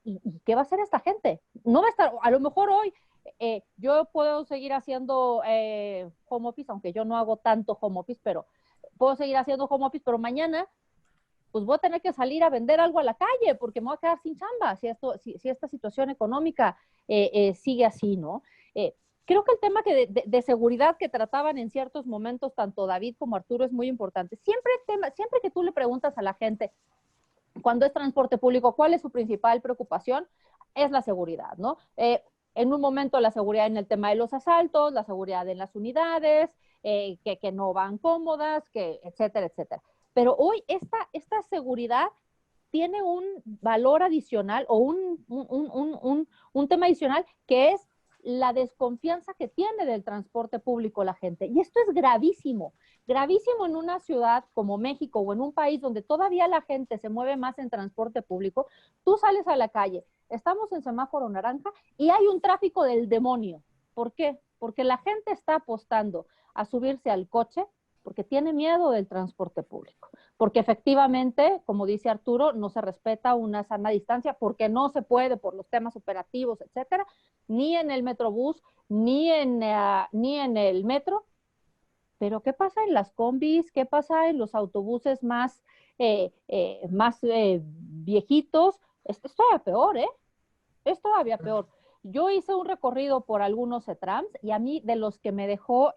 ¿y qué va a hacer esta gente? No va a estar, a lo mejor hoy, yo puedo seguir haciendo home office, aunque yo no hago tanto home office, pero puedo seguir haciendo home office, pero mañana pues voy a tener que salir a vender algo a la calle porque me voy a quedar sin chamba si esta situación económica sigue así, ¿no? Creo que el tema de seguridad que trataban en ciertos momentos tanto David como Arturo es muy importante. Siempre que tú le preguntas a la gente cuando es transporte público, ¿cuál es su principal preocupación? Es la seguridad, ¿no? En un momento la seguridad en el tema de los asaltos, la seguridad en las unidades, que no van cómodas, etcétera, etcétera. Pero hoy esta seguridad tiene un valor adicional o un tema adicional que es la desconfianza que tiene del transporte público la gente. Y esto es gravísimo, gravísimo en una ciudad como México o en un país donde todavía la gente se mueve más en transporte público. Tú sales a la calle, estamos en semáforo naranja y hay un tráfico del demonio. ¿Por qué? Porque la gente está apostando a subirse al coche porque tiene miedo del transporte público, porque efectivamente, como dice Arturo, no se respeta una sana distancia, porque no se puede por los temas operativos, etcétera, ni en el Metrobús, ni en el metro. Pero ¿qué pasa en las combis? ¿Qué pasa en los autobuses más viejitos? Es todavía peor, ¿eh? Es todavía peor. Yo hice un recorrido por algunos CETRAMS y a mí de los que me dejó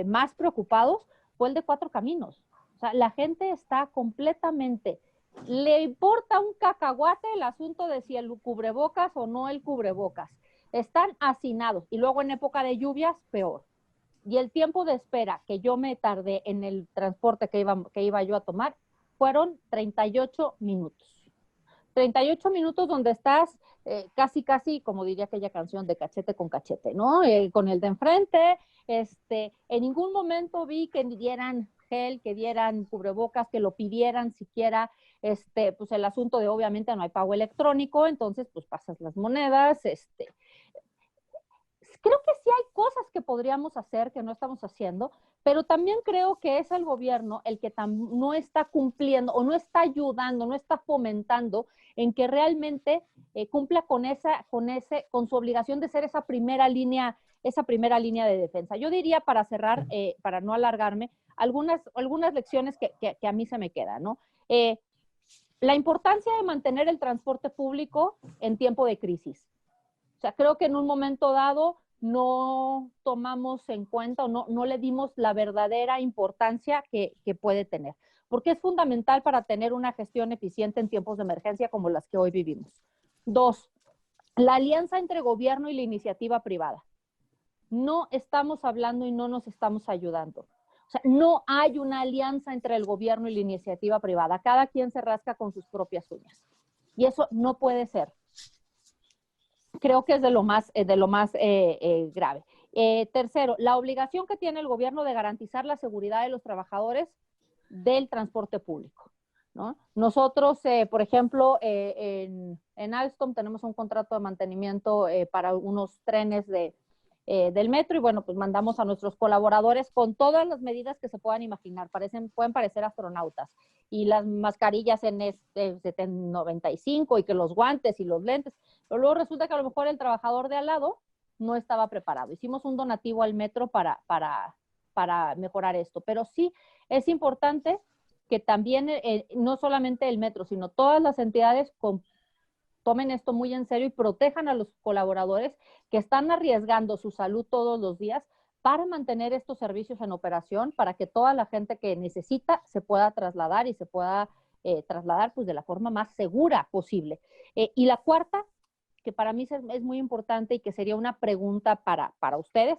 más preocupados fue el de Cuatro Caminos. O sea, la gente está completamente, le importa un cacahuate el asunto de si el cubrebocas o no el cubrebocas. Están hacinados y luego en época de lluvias, peor. Y el tiempo de espera que yo me tardé en el transporte que iba yo a tomar fueron 38 minutos. 38 minutos donde estás casi, como diría aquella canción, de cachete con cachete, ¿no? Con el de enfrente, en ningún momento vi que dieran gel, que dieran cubrebocas, que lo pidieran siquiera, pues el asunto de obviamente no hay pago electrónico, entonces pues pasas las monedas, creo que sí hay cosas que podríamos hacer que no estamos haciendo, pero también creo que es el gobierno el que no está cumpliendo o no está ayudando, no está fomentando en que realmente cumpla con su obligación de ser esa primera línea de defensa. Yo diría, para cerrar, para no alargarme, algunas lecciones que a mí se me quedan, ¿no? La importancia de mantener el transporte público en tiempo de crisis. O sea, creo que en un momento dado no tomamos en cuenta o no le dimos la verdadera importancia que puede tener, porque es fundamental para tener una gestión eficiente en tiempos de emergencia como las que hoy vivimos. 2, la alianza entre gobierno y la iniciativa privada. No estamos hablando y no nos estamos ayudando. O sea, no hay una alianza entre el gobierno y la iniciativa privada. Cada quien se rasca con sus propias uñas. Y eso no puede ser. Creo que es de lo más grave. Tercero, la obligación que tiene el gobierno de garantizar la seguridad de los trabajadores del transporte público, ¿no? Nosotros, por ejemplo, en Alstom tenemos un contrato de mantenimiento para unos trenes del metro y bueno, pues mandamos a nuestros colaboradores con todas las medidas que se puedan imaginar. Pueden parecer astronautas. Y las mascarillas en N95 y que los guantes y los lentes. Pero luego resulta que a lo mejor el trabajador de al lado no estaba preparado. Hicimos un donativo al metro para mejorar esto. Pero sí es importante que también, no solamente el metro, sino todas las entidades tomen esto muy en serio y protejan a los colaboradores que están arriesgando su salud todos los días para mantener estos servicios en operación, para que toda la gente que necesita se pueda trasladar y se pueda trasladar pues, de la forma más segura posible. Y la cuarta, que para mí es muy importante y que sería una pregunta para ustedes,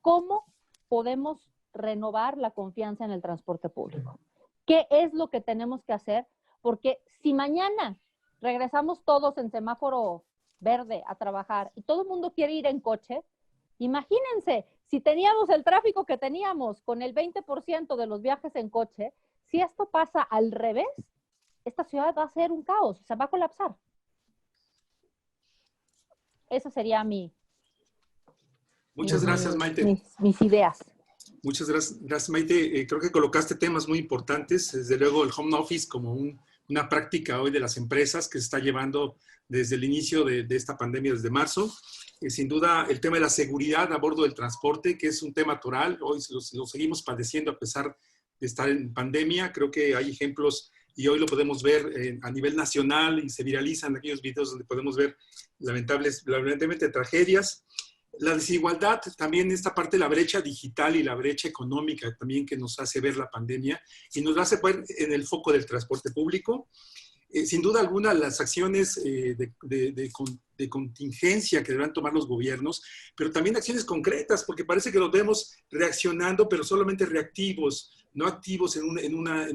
¿cómo podemos renovar la confianza en el transporte público. ¿Qué es lo que tenemos que hacer? Porque si mañana regresamos todos en semáforo verde a trabajar y todo el mundo quiere ir en coche, imagínense, si teníamos el tráfico que teníamos con el 20% de los viajes en coche, si esto pasa al revés, esta ciudad va a ser un caos, se va a colapsar. Esa sería Muchas gracias, Maite. mis ideas. Muchas gracias, Maite. Creo que colocaste temas muy importantes. Desde luego, el home office como una práctica hoy de las empresas que se está llevando desde el inicio de esta pandemia, desde marzo. Sin duda, el tema de la seguridad a bordo del transporte, que es un tema toral. Hoy lo seguimos padeciendo a pesar de estar en pandemia. Creo que hay ejemplos y hoy lo podemos ver a nivel nacional y se viralizan aquellos videos donde podemos ver lamentablemente tragedias. La desigualdad, también esta parte de la brecha digital y la brecha económica también que nos hace ver la pandemia y nos hace ver en el foco del transporte público. Sin duda alguna, las acciones de contingencia que deberán tomar los gobiernos, pero también acciones concretas, porque parece que los vemos reaccionando, pero solamente reactivos, no activos en una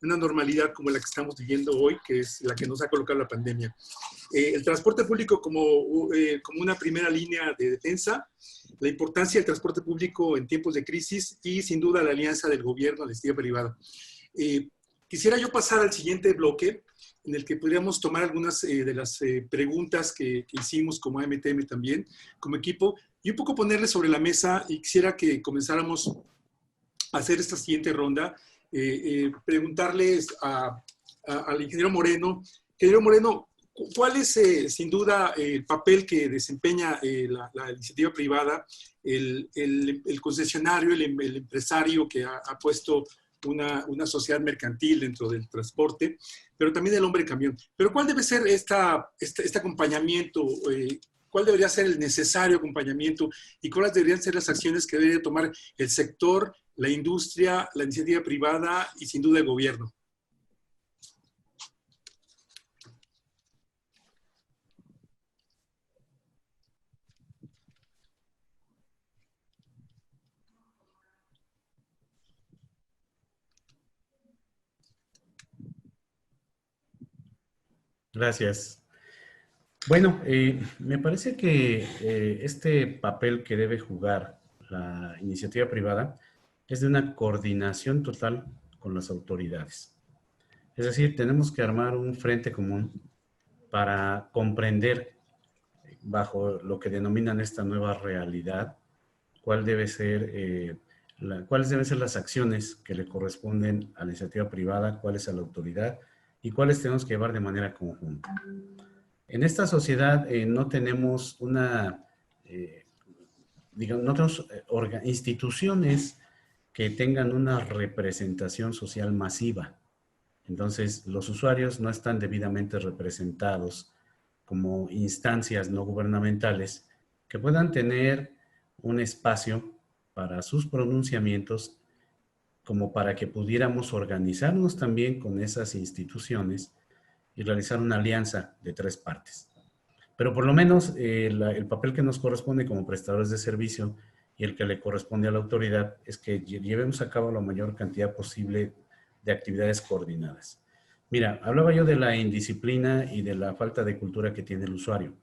normalidad como la que estamos viviendo hoy, que es la que nos ha colocado la pandemia. El transporte público como una primera línea de defensa, la importancia del transporte público en tiempos de crisis y sin duda la alianza del gobierno, la iniciativa privada. Quisiera yo pasar al siguiente bloque en el que podríamos tomar algunas de las preguntas que hicimos como AMTM también, como equipo, y un poco ponerle sobre la mesa y quisiera que comenzáramos a hacer esta siguiente ronda, preguntarles al ingeniero Moreno. Ingeniero Moreno, ¿cuál es sin duda el papel que desempeña la iniciativa privada, el concesionario, el empresario que ha puesto una sociedad mercantil dentro del transporte, pero también el hombre camión? Pero ¿cuál debe ser este acompañamiento? ¿Cuál debería ser el necesario acompañamiento? ¿Y cuáles deberían ser las acciones que debería tomar el sector, la industria, la iniciativa privada y sin duda el gobierno? Gracias. Bueno, me parece que este papel que debe jugar la iniciativa privada es de una coordinación total con las autoridades. Es decir, tenemos que armar un frente común para comprender bajo lo que denominan esta nueva realidad cuáles deben ser las acciones que le corresponden a la iniciativa privada, cuáles a la autoridad y cuáles tenemos que llevar de manera conjunta. En esta sociedad no tenemos instituciones que tengan una representación social masiva. Entonces, los usuarios no están debidamente representados como instancias no gubernamentales que puedan tener un espacio para sus pronunciamientos, como para que pudiéramos organizarnos también con esas instituciones y realizar una alianza de 3 partes. Pero por lo menos el papel que nos corresponde como prestadores de servicio y el que le corresponde a la autoridad es que llevemos a cabo la mayor cantidad posible de actividades coordinadas. Mira, hablaba yo de la indisciplina y de la falta de cultura que tiene el usuario.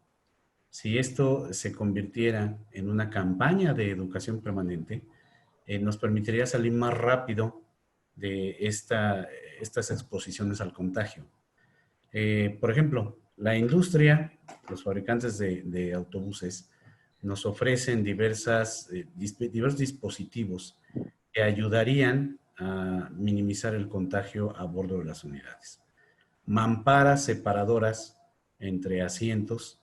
Si esto se convirtiera en una campaña de educación permanente, nos permitiría salir más rápido de estas exposiciones al contagio. Por ejemplo, la industria, los fabricantes de autobuses, nos ofrecen diversos dispositivos que ayudarían a minimizar el contagio a bordo de las unidades. Mamparas separadoras entre asientos,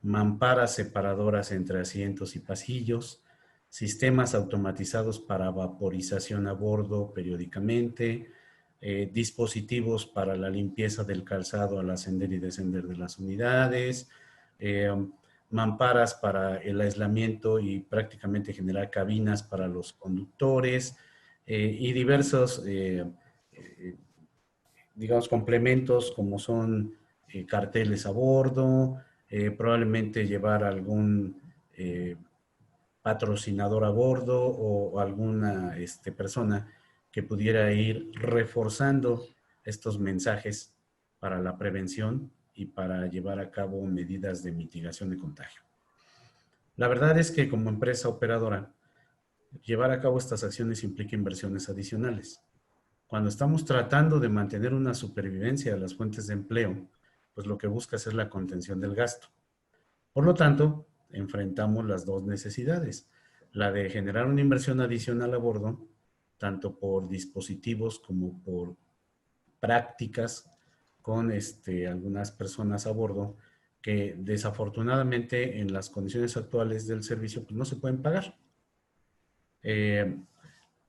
mamparas separadoras entre asientos y pasillos, sistemas automatizados para vaporización a bordo periódicamente, dispositivos para la limpieza del calzado al ascender y descender de las unidades, mamparas para el aislamiento y prácticamente generar cabinas para los conductores y diversos, digamos, complementos como son carteles a bordo, probablemente llevar algún patrocinador a bordo o alguna persona que pudiera ir reforzando estos mensajes para la prevención y para llevar a cabo medidas de mitigación de contagio. La verdad es que como empresa operadora, llevar a cabo estas acciones implica inversiones adicionales. Cuando estamos tratando de mantener una supervivencia de las fuentes de empleo, pues lo que busca es la contención del gasto. Por lo tanto, enfrentamos las dos necesidades. La de generar una inversión adicional a bordo, tanto por dispositivos como por prácticas con algunas personas a bordo que desafortunadamente en las condiciones actuales del servicio pues, no se pueden pagar.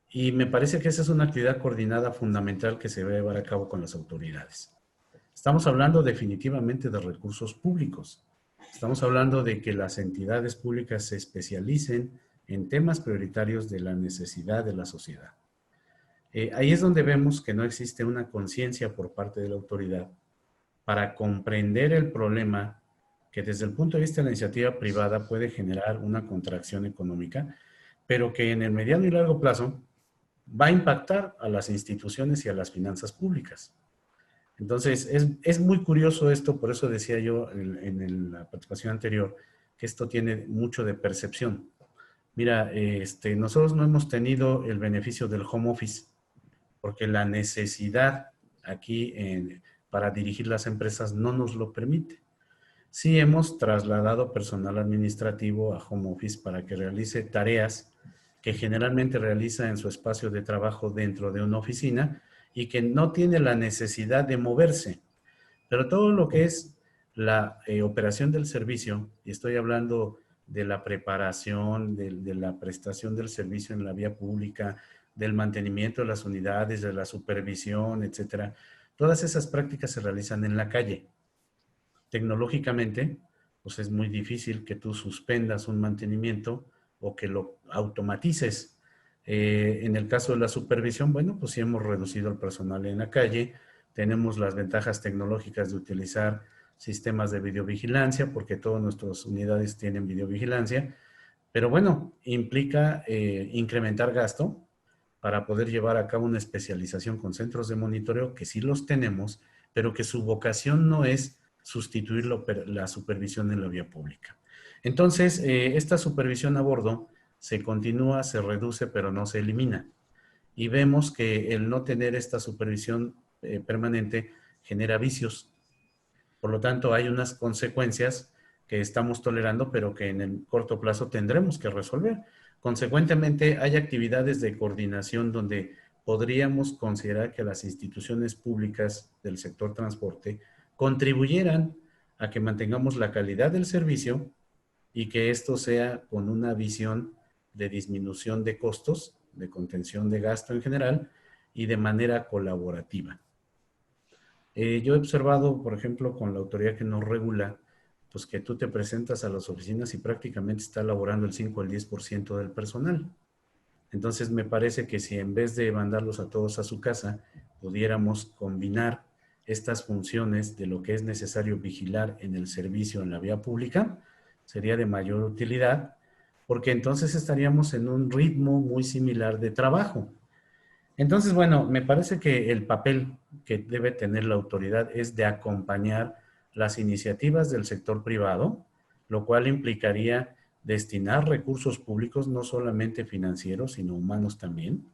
Y me parece que esa es una actividad coordinada fundamental que se debe llevar a cabo con las autoridades. Estamos hablando definitivamente de recursos públicos. Estamos hablando de que las entidades públicas se especialicen en temas prioritarios de la necesidad de la sociedad. Ahí es donde vemos que no existe una conciencia por parte de la autoridad para comprender el problema que desde el punto de vista de la iniciativa privada puede generar una contracción económica, pero que en el mediano y largo plazo va a impactar a las instituciones y a las finanzas públicas. Entonces, es muy curioso esto, por eso decía yo en la participación anterior, que esto tiene mucho de percepción. Mira, nosotros no hemos tenido el beneficio del home office, porque la necesidad aquí para dirigir las empresas no nos lo permite. Sí hemos trasladado personal administrativo a home office para que realice tareas que generalmente realiza en su espacio de trabajo dentro de una oficina y que no tiene la necesidad de moverse. Pero todo lo que es la operación del servicio, y estoy hablando de la preparación, de la prestación del servicio en la vía pública, del mantenimiento de las unidades, de la supervisión, etcétera. Todas esas prácticas se realizan en la calle. Tecnológicamente, pues es muy difícil que tú suspendas un mantenimiento o que lo automatices. En el caso de la supervisión, bueno, pues sí hemos reducido el personal en la calle. Tenemos las ventajas tecnológicas de utilizar sistemas de videovigilancia, porque todas nuestras unidades tienen videovigilancia. Pero bueno, implica incrementar gasto para poder llevar a cabo una especialización con centros de monitoreo, que sí los tenemos, pero que su vocación no es sustituir la supervisión en la vía pública. Entonces, esta supervisión a bordo se continúa, se reduce, pero no se elimina. Y vemos que el no tener esta supervisión permanente genera vicios. Por lo tanto, hay unas consecuencias que estamos tolerando, pero que en el corto plazo tendremos que resolver. Consecuentemente, hay actividades de coordinación donde podríamos considerar que las instituciones públicas del sector transporte contribuyeran a que mantengamos la calidad del servicio y que esto sea con una visión de disminución de costos, de contención de gasto en general y de manera colaborativa. Yo he observado, por ejemplo, con la autoridad que nos regula, pues que tú te presentas a las oficinas y prácticamente está laborando el 5 al 10% del personal. Entonces me parece que si en vez de mandarlos a todos a su casa, pudiéramos combinar estas funciones de lo que es necesario vigilar en el servicio en la vía pública, sería de mayor utilidad, porque entonces estaríamos en un ritmo muy similar de trabajo. Entonces, bueno, me parece que el papel que debe tener la autoridad es de acompañar las iniciativas del sector privado, lo cual implicaría destinar recursos públicos, no solamente financieros, sino humanos también,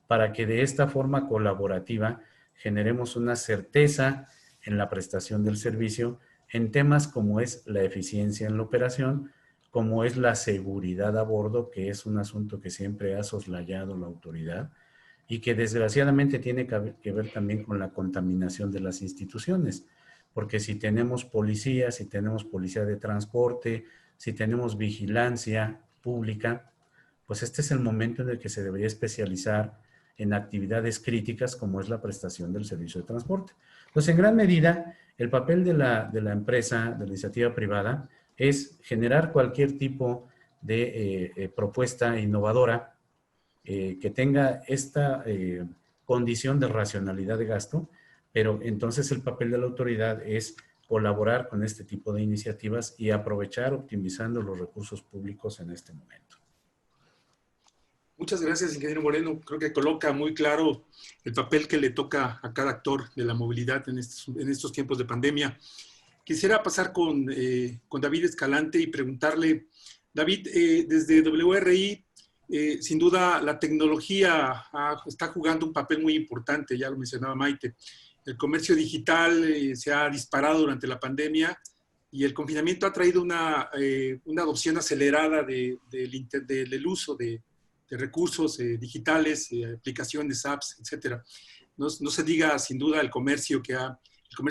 para que de esta forma colaborativa generemos una certeza en la prestación del servicio en temas como es la eficiencia en la operación, como es la seguridad a bordo, que es un asunto que siempre ha soslayado la autoridad y que desgraciadamente tiene que ver también con la contaminación de las instituciones. Porque si tenemos policía, si tenemos policía de transporte, si tenemos vigilancia pública, pues este es el momento en el que se debería especializar en actividades críticas como es la prestación del servicio de transporte. Entonces, en gran medida, el papel de la empresa, de la iniciativa privada, es generar cualquier tipo de propuesta innovadora que tenga esta condición de racionalidad de gasto, pero entonces el papel de la autoridad es colaborar con este tipo de iniciativas y aprovechar optimizando los recursos públicos en este momento. Muchas gracias, ingeniero Moreno. Creo que coloca muy claro el papel que le toca a cada actor de la movilidad en estos tiempos de pandemia. Quisiera pasar con David Escalante y preguntarle, David, desde WRI, sin duda la tecnología está jugando un papel muy importante, ya lo mencionaba Maite. El comercio digital se ha disparado durante la pandemia y el confinamiento ha traído una adopción acelerada del uso de recursos digitales, aplicaciones, apps, etcétera. No se diga sin duda el comercio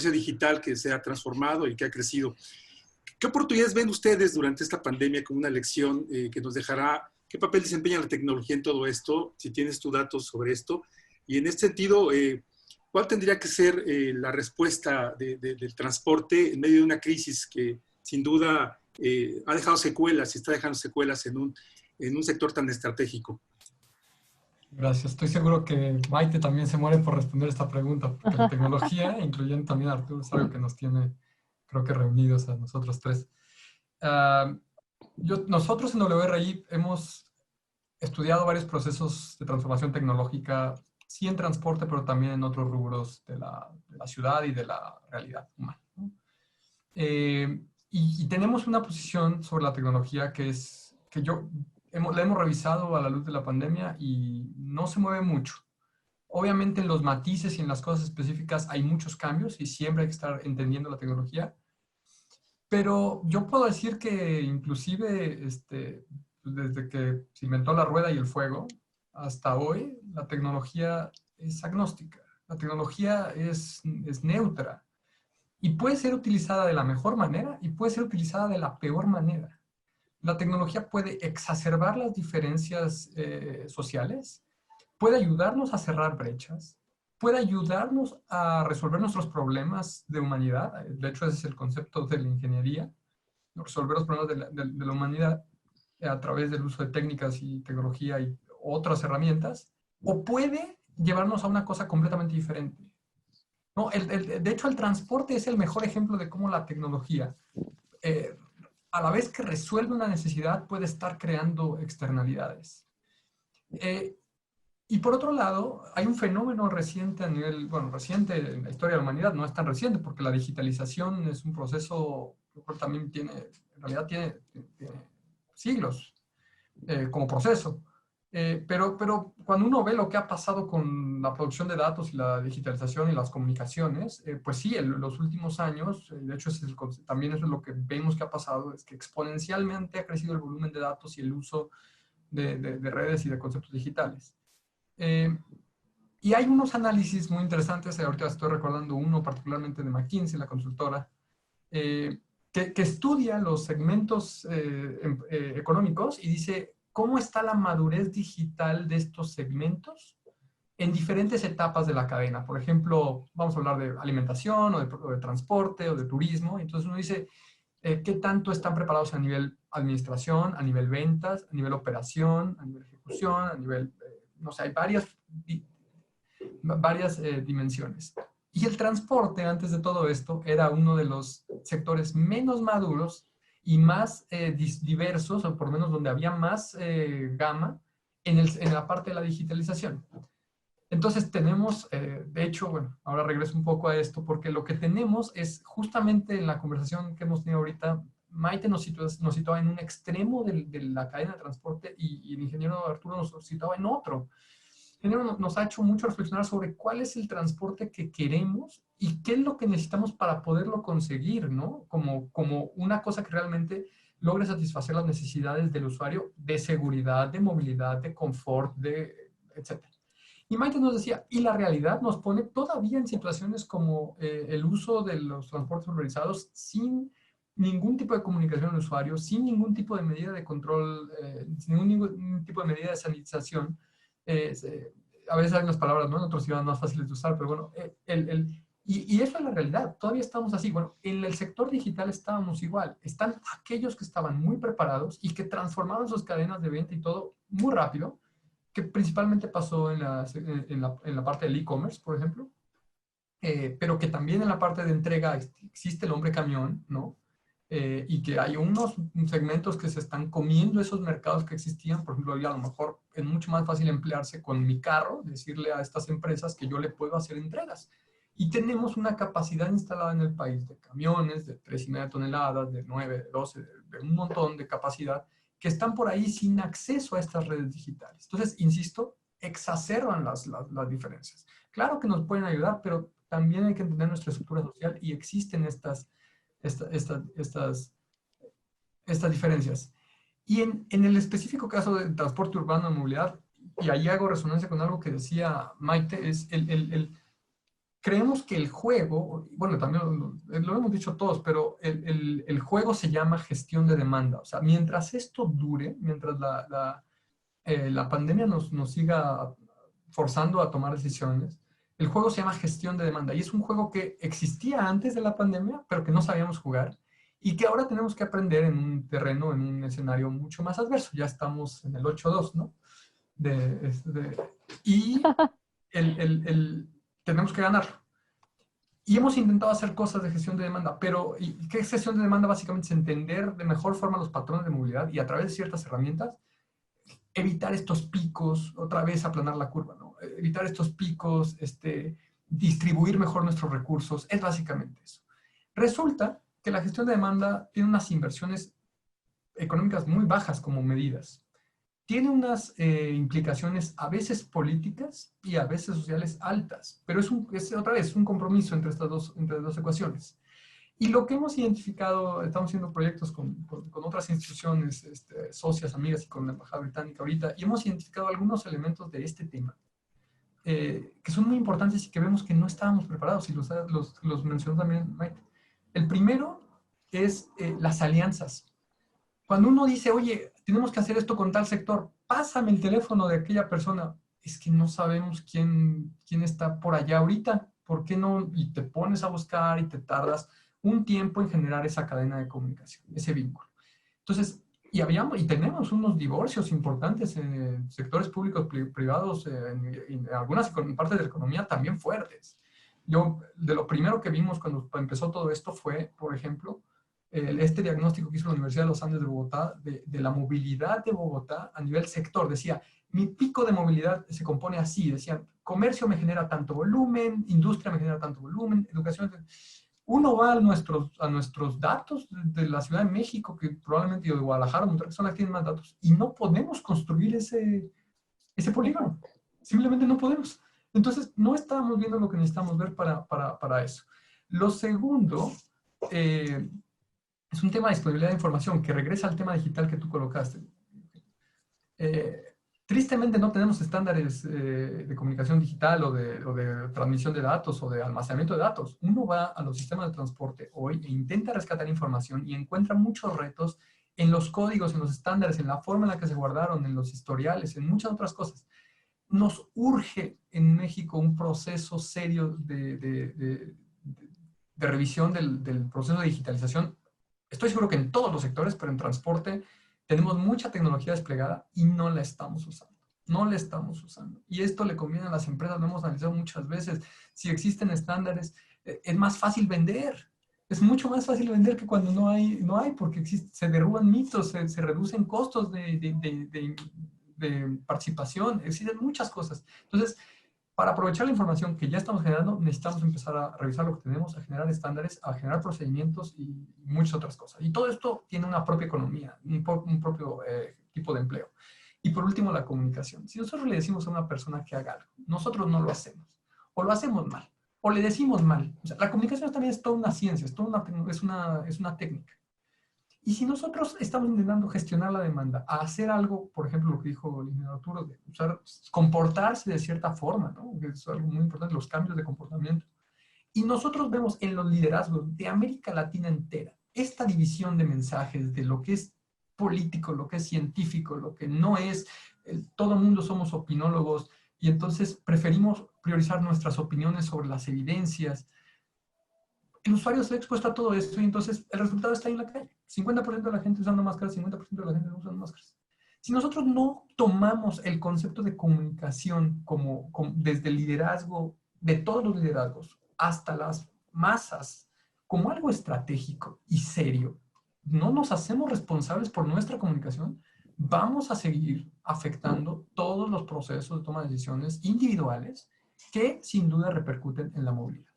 digital que se ha transformado y que ha crecido. ¿Qué oportunidades ven ustedes durante esta pandemia como una lección que nos dejará? ¿Qué papel desempeña la tecnología en todo esto? Si tienes tus datos sobre esto. Y en este sentido, ¿cuál tendría que ser la respuesta del transporte en medio de una crisis que sin duda ha dejado secuelas y está dejando secuelas en un sector tan estratégico? Gracias. Estoy seguro que Maite también se muere por responder esta pregunta, porque la tecnología, incluyendo también a Arturo, es algo que nos tiene, creo que reunidos a nosotros tres. Nosotros en WRI hemos estudiado varios procesos de transformación tecnológica, sí en transporte, pero también en otros rubros de la ciudad y de la realidad humana, ¿no? Y tenemos una posición sobre la tecnología que la hemos revisado a la luz de la pandemia y no se mueve mucho. Obviamente en los matices y en las cosas específicas hay muchos cambios y siempre hay que estar entendiendo la tecnología. Pero yo puedo decir que inclusive desde que se inventó la rueda y el fuego hasta hoy, la tecnología es agnóstica. La tecnología es neutra y puede ser utilizada de la mejor manera y puede ser utilizada de la peor manera. La tecnología puede exacerbar las diferencias sociales, puede ayudarnos a cerrar brechas, puede ayudarnos a resolver nuestros problemas de humanidad. De hecho, ese es el concepto de la ingeniería, resolver los problemas de la humanidad a través del uso de técnicas y tecnología y otras herramientas, o puede llevarnos a una cosa completamente diferente. No, de hecho, el transporte es el mejor ejemplo de cómo la tecnología, a la vez que resuelve una necesidad, puede estar creando externalidades. Y por otro lado, hay un fenómeno reciente reciente en la historia de la humanidad, no es tan reciente porque la digitalización es un proceso que también tiene siglos como proceso. Pero cuando uno ve lo que ha pasado con la producción de datos y la digitalización y las comunicaciones, pues sí, en los últimos años, de hecho también eso es lo que vemos que ha pasado, es que exponencialmente ha crecido el volumen de datos y el uso de redes y de conceptos digitales. Y hay unos análisis muy interesantes, ahorita estoy recordando uno particularmente de McKinsey, la consultora, que estudia los segmentos económicos y dice cómo está la madurez digital de estos segmentos en diferentes etapas de la cadena. Por ejemplo, vamos a hablar de alimentación o de transporte o de turismo. Entonces uno dice, ¿qué tanto están preparados a nivel administración, a nivel ventas, a nivel operación, a nivel ejecución, a nivel, no sé, hay varias dimensiones. Y el transporte, antes de todo esto, era uno de los sectores menos maduros y más diversos, o por lo menos donde había más gama en la parte de la digitalización. Entonces tenemos, de hecho, bueno, ahora regreso un poco a esto, porque lo que tenemos es justamente en la conversación que hemos tenido ahorita, Maite nos situaba en un extremo de la cadena de transporte y el ingeniero Arturo nos situaba en otro. El ingeniero nos ha hecho mucho reflexionar sobre cuál es el transporte que queremos y qué es lo que necesitamos para poderlo conseguir, ¿no? Como una cosa que realmente logre satisfacer las necesidades del usuario de seguridad, de movilidad, de confort, etc. Y Maite nos decía, y la realidad nos pone todavía en situaciones como el uso de los transportes urbanizados sin ningún tipo de comunicación al usuario, sin ningún tipo de medida de control, sin ningún tipo de medida de sanitización. A veces hay unas palabras, ¿no? En otros idiomas más fáciles de usar, pero bueno, y eso es la realidad, todavía estamos así. Bueno, en el sector digital estábamos igual. Están aquellos que estaban muy preparados y que transformaron sus cadenas de venta y todo muy rápido, que principalmente pasó en la parte del e-commerce, por ejemplo, pero que también en la parte de entrega existe el hombre camión, ¿no? y que hay unos segmentos que se están comiendo esos mercados que existían. Por ejemplo, a lo mejor es mucho más fácil emplearse con mi carro, decirle a estas empresas que yo le puedo hacer entregas. Y tenemos una capacidad instalada en el país de camiones de 3,5 toneladas, de 9, de 12, de un montón de capacidad, que están por ahí sin acceso a estas redes digitales. Entonces, insisto, exacerban las diferencias. Claro que nos pueden ayudar, pero también hay que entender nuestra estructura social y existen estas diferencias. Y en el específico caso del transporte urbano de movilidad, y ahí hago resonancia con algo que decía Maite, es creemos que el juego, bueno, también lo hemos dicho todos, pero el juego se llama gestión de demanda. O sea, mientras esto dure, mientras la pandemia nos siga forzando a tomar decisiones, el juego se llama gestión de demanda y es un juego que existía antes de la pandemia, pero que no sabíamos jugar y que ahora tenemos que aprender en un terreno, en un escenario mucho más adverso. Ya estamos en el 8-2, ¿no? Y tenemos que ganarlo. Y hemos intentado hacer cosas de gestión de demanda, pero ¿qué es gestión de demanda? Básicamente es entender de mejor forma los patrones de movilidad y a través de ciertas herramientas evitar estos picos, otra vez aplanar la curva, ¿no? Evitar estos picos, distribuir mejor nuestros recursos, es básicamente eso. Resulta que la gestión de demanda tiene unas inversiones económicas muy bajas como medidas. Tiene unas implicaciones a veces políticas y a veces sociales altas, pero es otra vez un compromiso entre estas dos ecuaciones. Y lo que hemos identificado, estamos haciendo proyectos con otras instituciones, socias, amigas y con la Embajada Británica ahorita, y hemos identificado algunos elementos de este tema que son muy importantes y que vemos que no estábamos preparados, y los mencionó también Mike. El primero es las alianzas. Cuando uno dice, oye, tenemos que hacer esto con tal sector, pásame el teléfono de aquella persona, es que no sabemos quién está por allá ahorita, ¿por qué no? Y te pones a buscar y te tardas un tiempo en generar esa cadena de comunicación, ese vínculo. Entonces, y tenemos unos divorcios importantes en sectores públicos privados, en algunas partes de la economía también fuertes. De lo primero que vimos cuando empezó todo esto fue, por ejemplo, este diagnóstico que hizo la Universidad de los Andes de Bogotá, de la movilidad de Bogotá a nivel sector. Decía, mi pico de movilidad se compone así. Decían, comercio me genera tanto volumen, industria me genera tanto volumen, educación. Uno va a nuestros datos de la Ciudad de México, que probablemente de Guadalajara, Monterrey, son las que tienen más datos, y no podemos construir ese polígono. Simplemente no podemos. Entonces, no estábamos viendo lo que necesitamos ver para eso. Lo segundo es un tema de disponibilidad de información, que regresa al tema digital que tú colocaste. Tristemente no tenemos estándares de comunicación digital o de transmisión de datos o de almacenamiento de datos. Uno va a los sistemas de transporte hoy e intenta rescatar información y encuentra muchos retos en los códigos, en los estándares, en la forma en la que se guardaron, en los historiales, en muchas otras cosas. Nos urge en México un proceso serio de revisión del proceso de digitalización. Estoy seguro que en todos los sectores, pero en transporte tenemos mucha tecnología desplegada y no la estamos usando. No la estamos usando. Y esto le conviene a las empresas, lo hemos analizado muchas veces. Si existen estándares, es más fácil vender. Es mucho más fácil vender que cuando no hay porque se derruban mitos, se reducen costos de participación, existen muchas cosas. Entonces, para aprovechar la información que ya estamos generando, necesitamos empezar a revisar lo que tenemos, a generar estándares, a generar procedimientos y muchas otras cosas. Y todo esto tiene una propia economía, un propio tipo de empleo. Y por último, la comunicación. Si nosotros le decimos a una persona que haga algo, nosotros no lo hacemos, o lo hacemos mal, o le decimos mal. O sea, la comunicación también es toda una ciencia, es una técnica. Y si nosotros estamos intentando gestionar la demanda, a hacer algo, por ejemplo, lo que dijo el ingeniero Arturo, de comportarse de cierta forma, ¿no? Que es algo muy importante, los cambios de comportamiento. Y nosotros vemos en los liderazgos de América Latina entera esta división de mensajes de lo que es político, lo que es científico, lo que no es. Todo el mundo somos opinólogos y entonces preferimos priorizar nuestras opiniones sobre las evidencias. El usuario se ha expuesto a todo esto y entonces el resultado está ahí en la calle. 50% de la gente usando máscaras, 50% de la gente no usando máscaras. Si nosotros no tomamos el concepto de comunicación desde el liderazgo, de todos los liderazgos, hasta las masas, como algo estratégico y serio, no nos hacemos responsables por nuestra comunicación, vamos a seguir afectando todos los procesos de toma de decisiones individuales que sin duda repercuten en la movilidad.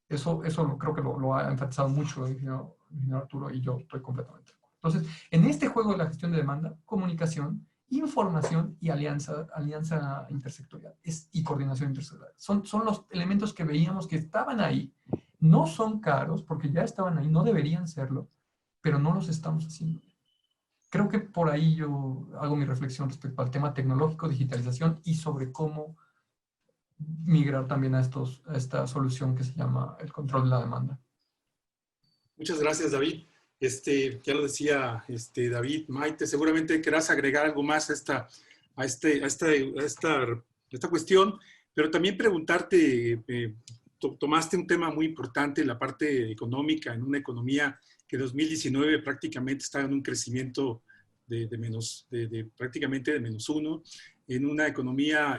Eso creo que lo ha enfatizado mucho el ingeniero Arturo y yo estoy completamente de acuerdo. Entonces, en este juego de la gestión de demanda, comunicación, información y alianza intersectorial y coordinación intersectorial. Son los elementos que veíamos que estaban ahí. No son caros porque ya estaban ahí, no deberían serlo, pero no los estamos haciendo. Creo que por ahí yo hago mi reflexión respecto al tema tecnológico, digitalización y sobre cómo migrar también a esta solución que se llama el control de la demanda. Muchas gracias, David. Ya lo decía David, Maite, seguramente querrás agregar algo más a esta cuestión, pero también preguntarte, tomaste un tema muy importante, la parte económica, en una economía que 2019 prácticamente está en un crecimiento prácticamente de -1, en una economía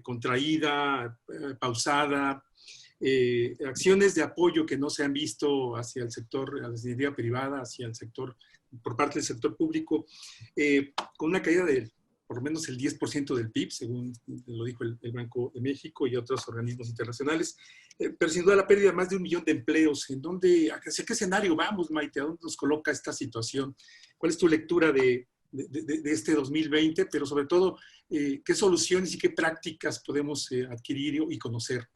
contraída, pausada, acciones de apoyo que no se han visto hacia el sector, a la iniciativa privada, hacia el sector, por parte del sector público, con una caída de por lo menos el 10% del PIB, según lo dijo el Banco de México y otros organismos internacionales, pero sin duda la pérdida de más de 1 millón de empleos. ¿Hacia qué escenario vamos, Maite? ¿A dónde nos coloca esta situación? ¿Cuál es tu lectura de este 2020? Pero sobre todo, ¿qué soluciones y qué prácticas podemos adquirir y conocer?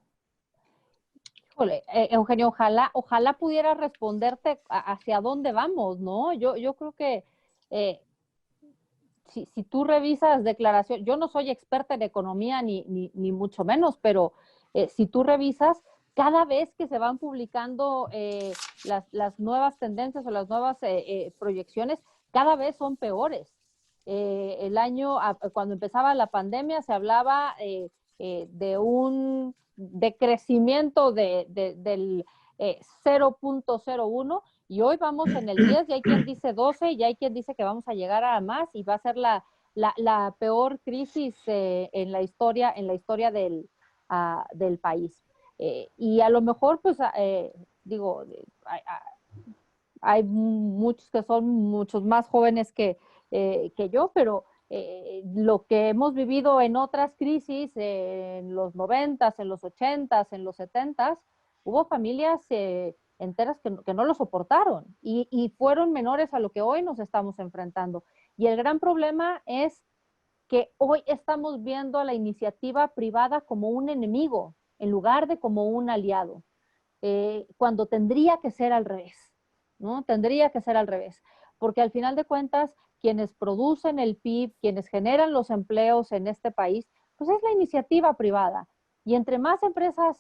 Híjole, Eugenio, ojalá pudiera responderte hacia dónde vamos, ¿no? Yo creo que si tú revisas declaración, yo no soy experta en economía ni mucho menos, pero si tú revisas, cada vez que se van publicando las nuevas tendencias o las nuevas proyecciones, cada vez son peores. El año, cuando empezaba la pandemia, se hablaba de un decrecimiento del 0.01 y hoy vamos en el 10 y hay quien dice 12 y hay quien dice que vamos a llegar a más y va a ser la peor crisis en la historia del país. Y a lo mejor, pues, digo, hay muchos que son muchos más jóvenes que yo, pero lo que hemos vivido en otras crisis, en los 90s, en los 80s, en los 70s, hubo familias enteras que no lo soportaron y fueron menores a lo que hoy nos estamos enfrentando. Y el gran problema es que hoy estamos viendo a la iniciativa privada como un enemigo en lugar de como un aliado, cuando tendría que ser al revés, ¿no? Tendría que ser al revés, porque al final de cuentas, quienes producen el PIB, quienes generan los empleos en este país, pues es la iniciativa privada. Y entre más empresas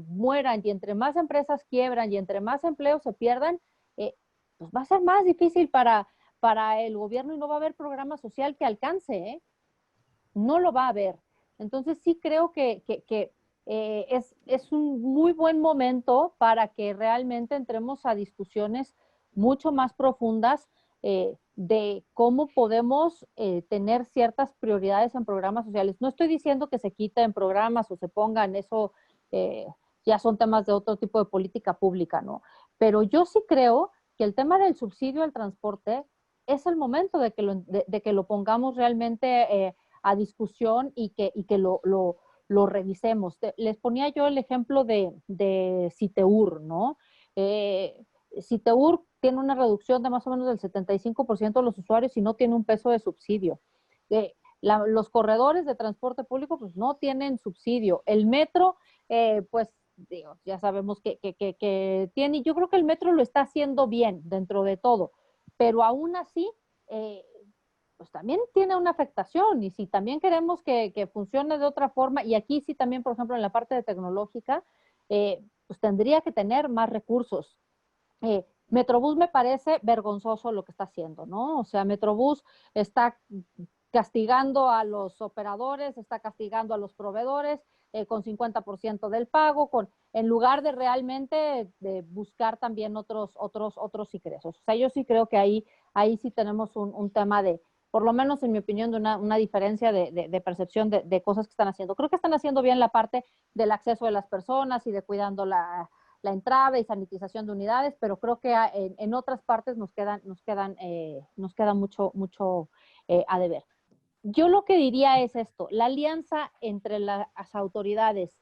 mueran, y entre más empresas quiebran, y entre más empleos se pierdan, pues va a ser más difícil para el gobierno y no va a haber programa social que alcance, ¿eh? No lo va a haber. Entonces sí creo que es un muy buen momento para que realmente entremos a discusiones mucho más profundas de cómo podemos tener ciertas prioridades en programas sociales. No estoy diciendo que se quiten programas o se pongan, eso ya son temas de otro tipo de política pública, ¿no? Pero yo sí creo que el tema del subsidio al transporte es el momento de que lo pongamos realmente a discusión y que lo revisemos. Les ponía yo el ejemplo de Citeur, ¿no? Citeur tiene una reducción de más o menos del 75% de los usuarios y no tiene un peso de subsidio. Los corredores de transporte público pues no tienen subsidio. El metro, pues digo, ya sabemos que tiene, y yo creo que el metro lo está haciendo bien dentro de todo, pero aún así, pues también tiene una afectación y si también queremos que funcione de otra forma, y aquí sí también, por ejemplo, en la parte de tecnológica, pues tendría que tener más recursos. Metrobús me parece vergonzoso lo que está haciendo, ¿no? O sea, Metrobús está castigando a los operadores, está castigando a los proveedores con 50% del pago, en lugar de realmente de buscar también otros ingresos. O sea, yo sí creo que ahí sí tenemos un tema de, por lo menos en mi opinión, de una diferencia de percepción de cosas que están haciendo. Creo que están haciendo bien la parte del acceso de las personas y de cuidando la entrada y sanitización de unidades, pero creo que en otras partes nos queda mucho a deber. Yo lo que diría es esto: la alianza entre las autoridades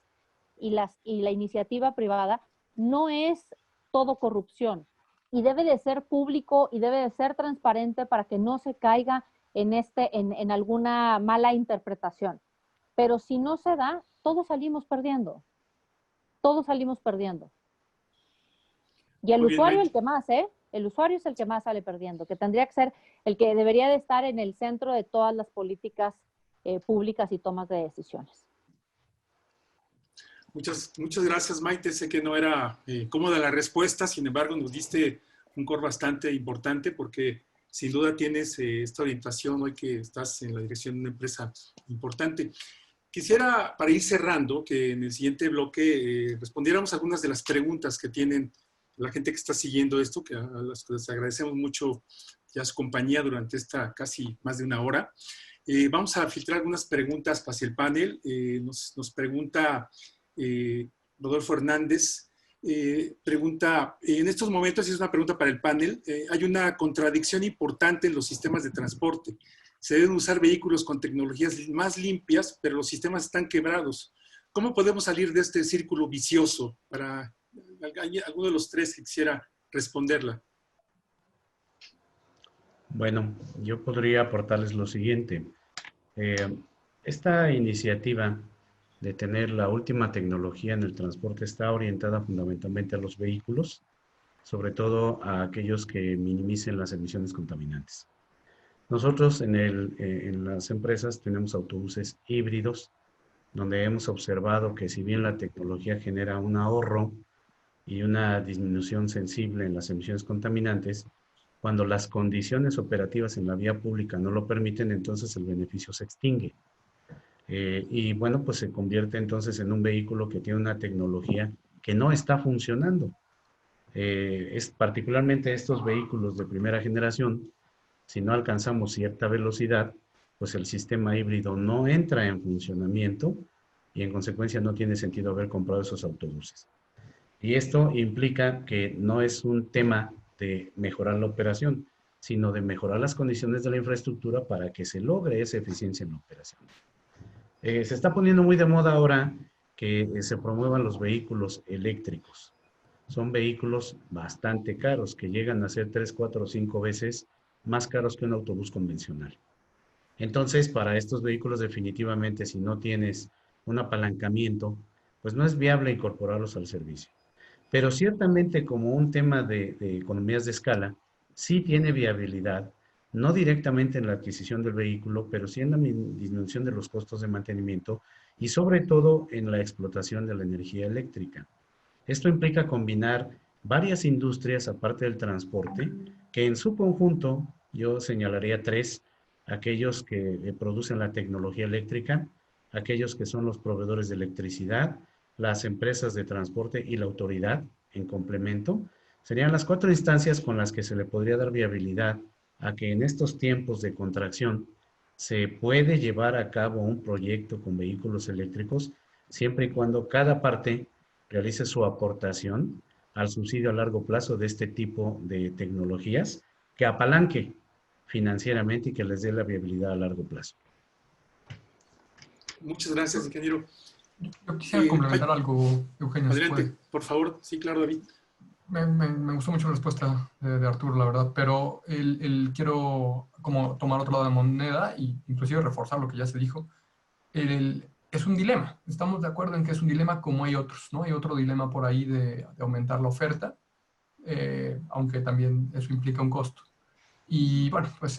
y la iniciativa privada no es todo corrupción, y debe de ser público y debe de ser transparente para que no se caiga en alguna mala interpretación. Pero si no se da, todos salimos perdiendo. Todos salimos perdiendo. Y el usuario el que más, el usuario es el que más sale perdiendo, que tendría que ser el que debería de estar en el centro de todas las políticas públicas y tomas de decisiones. Muchas gracias, Maite. Sé que no era cómoda la respuesta, sin embargo nos diste un core bastante importante porque sin duda tienes esta orientación hoy que estás en la dirección de una empresa importante. Quisiera, para ir cerrando, que en el siguiente bloque respondiéramos algunas de las preguntas que tienen la gente que está siguiendo esto, que a las que les agradecemos mucho ya su compañía durante esta casi más de una hora. Vamos a filtrar algunas preguntas hacia el panel. Nos pregunta Rodolfo Hernández, pregunta, en estos momentos, y es una pregunta para el panel, hay una contradicción importante en los sistemas de transporte. Se deben usar vehículos con tecnologías más limpias, pero los sistemas están quebrados. ¿Cómo podemos salir de este círculo vicioso? Para alguno de los tres que quisiera responderla. Bueno, yo podría aportarles lo siguiente. Esta iniciativa de tener la última tecnología en el transporte está orientada fundamentalmente a los vehículos, sobre todo a aquellos que minimicen las emisiones contaminantes. Nosotros en las empresas tenemos autobuses híbridos, donde hemos observado que si bien la tecnología genera un ahorro y una disminución sensible en las emisiones contaminantes, cuando las condiciones operativas en la vía pública no lo permiten, entonces el beneficio se extingue. Y bueno, pues se convierte entonces en un vehículo que tiene una tecnología que no está funcionando. Particularmente estos vehículos de primera generación, si no alcanzamos cierta velocidad, pues el sistema híbrido no entra en funcionamiento y en consecuencia no tiene sentido haber comprado esos autobuses. Y esto implica que no es un tema de mejorar la operación, sino de mejorar las condiciones de la infraestructura para que se logre esa eficiencia en la operación. Se está poniendo muy de moda ahora que se promuevan los vehículos eléctricos. Son vehículos bastante caros, que llegan a ser 3, 4 o 5 veces más caros que un autobús convencional. Entonces, para estos vehículos definitivamente, si no tienes un apalancamiento, pues no es viable incorporarlos al servicio. Pero ciertamente como un tema de economías de escala, sí tiene viabilidad, no directamente en la adquisición del vehículo, pero sí en la disminución de los costos de mantenimiento y sobre todo en la explotación de la energía eléctrica. Esto implica combinar varias industrias aparte del transporte, que en su conjunto yo señalaría 3, aquellos que producen la tecnología eléctrica, aquellos que son los proveedores de electricidad, las empresas de transporte y la autoridad en complemento. Serían las 4 instancias con las que se le podría dar viabilidad a que en estos tiempos de contracción se puede llevar a cabo un proyecto con vehículos eléctricos siempre y cuando cada parte realice su aportación al subsidio a largo plazo de este tipo de tecnologías que apalanque financieramente y que les dé la viabilidad a largo plazo. Muchas gracias, ingeniero. Yo quisiera complementar algo, Eugenio. Adelante, por favor. Sí, claro, David. Me gustó mucho la respuesta de Arturo, la verdad, pero quiero como tomar otro lado de la moneda e inclusive reforzar lo que ya se dijo. Es un dilema. Estamos de acuerdo en que es un dilema como hay otros, ¿no? Hay otro dilema por ahí de aumentar la oferta, aunque también eso implica un costo. Y bueno, pues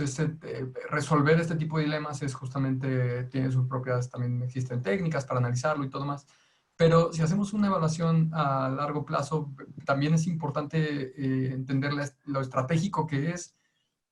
resolver este tipo de dilemas es justamente, tiene sus propias, también existen técnicas para analizarlo y todo más. Pero si hacemos una evaluación a largo plazo, también es importante entender lo estratégico que es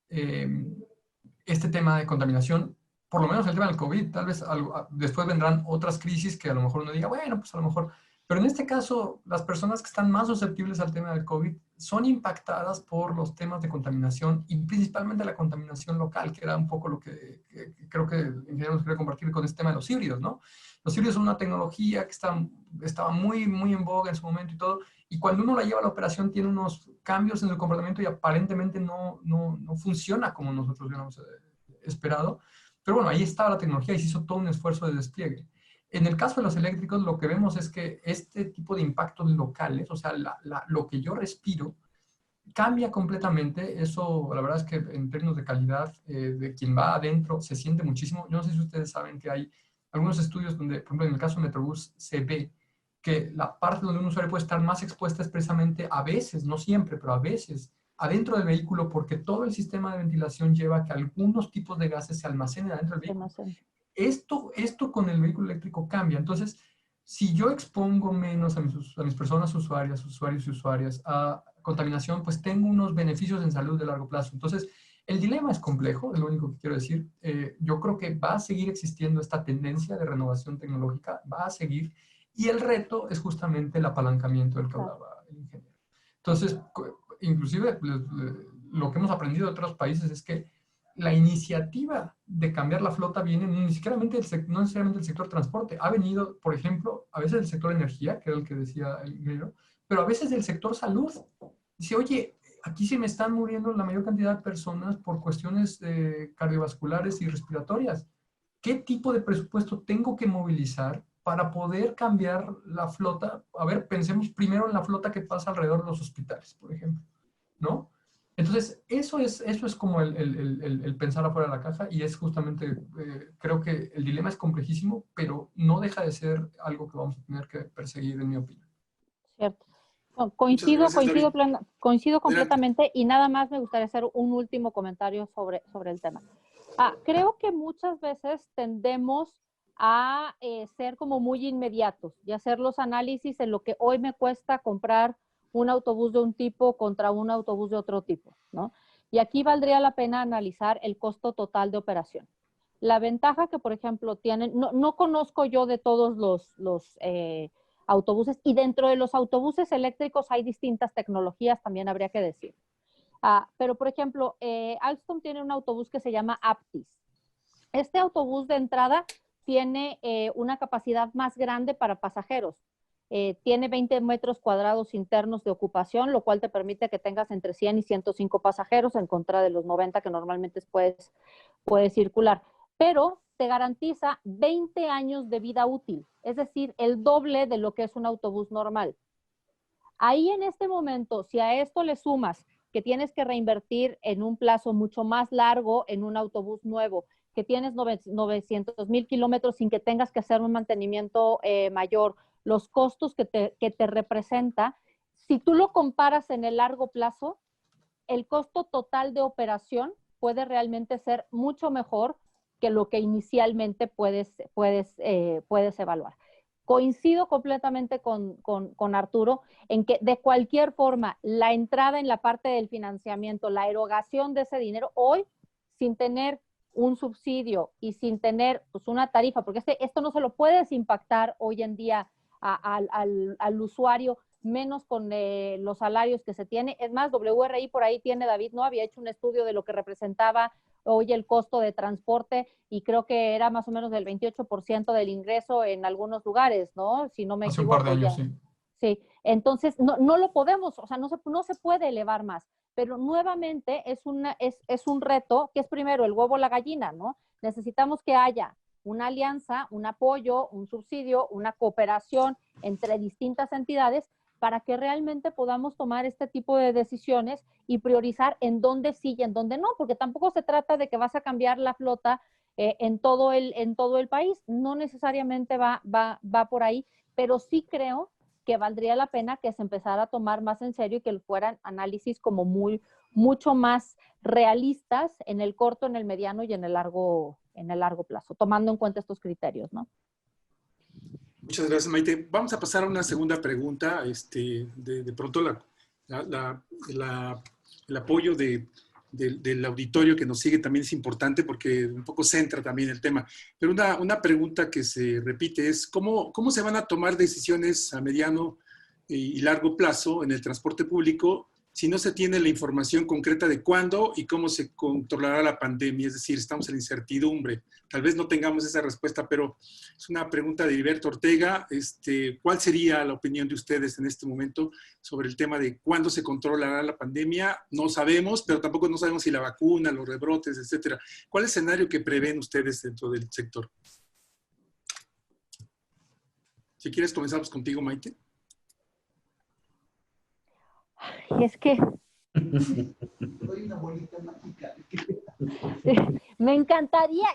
este tema de contaminación, por lo menos el tema del COVID. Tal vez después vendrán otras crisis que a lo mejor uno diga, bueno, pues a lo mejor... Pero en este caso, las personas que están más susceptibles al tema del COVID son impactadas por los temas de contaminación y principalmente la contaminación local, que era un poco lo que creo que el ingeniero nos quiere compartir con este tema de los híbridos, ¿no? Los híbridos son una tecnología que estaba muy, muy en boga en su momento y todo, y cuando uno la lleva a la operación tiene unos cambios en el comportamiento y aparentemente no funciona como nosotros hubiéramos esperado. Pero bueno, ahí estaba la tecnología y se hizo todo un esfuerzo de despliegue. En el caso de los eléctricos, lo que vemos es que este tipo de impactos locales, o sea, lo que yo respiro, cambia completamente. Eso, la verdad es que en términos de calidad de quien va adentro, se siente muchísimo. Yo no sé si ustedes saben que hay algunos estudios donde, por ejemplo, en el caso de Metrobús, se ve que la parte donde un usuario puede estar más expuesta es precisamente a veces, no siempre, pero a veces, adentro del vehículo, porque todo el sistema de ventilación lleva a que algunos tipos de gases se almacenen adentro del vehículo. Esto con el vehículo eléctrico cambia. Entonces, si yo expongo menos a mis personas usuarias, usuarios y usuarias a contaminación, pues tengo unos beneficios en salud de largo plazo. Entonces, el dilema es complejo, es lo único que quiero decir. Yo creo que va a seguir existiendo esta tendencia de renovación tecnológica, va a seguir, y el reto es justamente el apalancamiento del que hablaba el ingeniero. Entonces, inclusive lo que hemos aprendido de otros países es que la iniciativa de cambiar la flota viene no necesariamente del sector transporte, ha venido, por ejemplo, a veces del sector energía, que era el que decía el ingeniero, pero a veces del sector salud. Dice, oye, aquí se me están muriendo la mayor cantidad de personas por cuestiones cardiovasculares y respiratorias. ¿Qué tipo de presupuesto tengo que movilizar para poder cambiar la flota? A ver, pensemos primero en la flota que pasa alrededor de los hospitales, por ejemplo, ¿no? Entonces, eso es como el pensar afuera de la caja, y es justamente, creo que el dilema es complejísimo, pero no deja de ser algo que vamos a tener que perseguir, en mi opinión. Cierto. No, coincido completamente, y nada más me gustaría hacer un último comentario sobre el tema. Creo que muchas veces tendemos a ser como muy inmediatos y hacer los análisis en lo que hoy me cuesta comprar un autobús de un tipo contra un autobús de otro tipo, ¿no? Y aquí valdría la pena analizar el costo total de operación. La ventaja que, por ejemplo, tienen, no conozco yo de todos los autobuses, y dentro de los autobuses eléctricos hay distintas tecnologías, también habría que decir. Pero, por ejemplo, Alstom tiene un autobús que se llama Aptis. Este autobús de entrada tiene una capacidad más grande para pasajeros. Tiene 20 metros cuadrados internos de ocupación, lo cual te permite que tengas entre 100 y 105 pasajeros en contra de los 90 que normalmente puedes circular. Pero te garantiza 20 años de vida útil, es decir, el doble de lo que es un autobús normal. Ahí en este momento, si a esto le sumas que tienes que reinvertir en un plazo mucho más largo en un autobús nuevo, que tienes 900,000 kilómetros sin que tengas que hacer un mantenimiento mayor, los costos que te representa, si tú lo comparas en el largo plazo, el costo total de operación puede realmente ser mucho mejor que lo que inicialmente puedes evaluar. Coincido completamente con Arturo en que de cualquier forma la entrada en la parte del financiamiento, la erogación de ese dinero hoy, sin tener un subsidio y sin tener pues, una tarifa, porque esto no se lo puedes impactar hoy en día al usuario, menos con los salarios que se tiene. Es más, WRI por ahí tiene, David, ¿no? Había hecho un estudio de lo que representaba hoy el costo de transporte, y creo que era más o menos del 28% del ingreso en algunos lugares, ¿no? Si no me equivoco. Hace un par de años, sí. Sí, entonces no lo podemos, o sea, no se puede elevar más, pero nuevamente es un reto que es primero el huevo o la gallina, ¿no? Necesitamos que haya una alianza, un apoyo, un subsidio, una cooperación entre distintas entidades para que realmente podamos tomar este tipo de decisiones y priorizar en dónde sí y en dónde no, porque tampoco se trata de que vas a cambiar la flota en todo el país, no necesariamente va por ahí, pero sí creo que valdría la pena que se empezara a tomar más en serio y que fueran análisis como mucho más realistas en el corto, en el mediano y en el largo plazo, tomando en cuenta estos criterios, ¿no? Muchas gracias, Maite. Vamos a pasar a una segunda pregunta. De pronto el apoyo del auditorio que nos sigue también es importante porque un poco centra también el tema. Pero una pregunta que se repite es ¿cómo se van a tomar decisiones a mediano y largo plazo en el transporte público si no se tiene la información concreta de cuándo y cómo se controlará la pandemia. Es decir, estamos en incertidumbre. Tal vez no tengamos esa respuesta, pero es una pregunta de Heriberto Ortega. ¿Cuál sería la opinión de ustedes en este momento sobre el tema de cuándo se controlará la pandemia? No sabemos, pero tampoco no sabemos si la vacuna, los rebrotes, etcétera. ¿Cuál es el escenario que prevén ustedes dentro del sector? Si quieres, comenzamos contigo, Maite. Es que me encantaría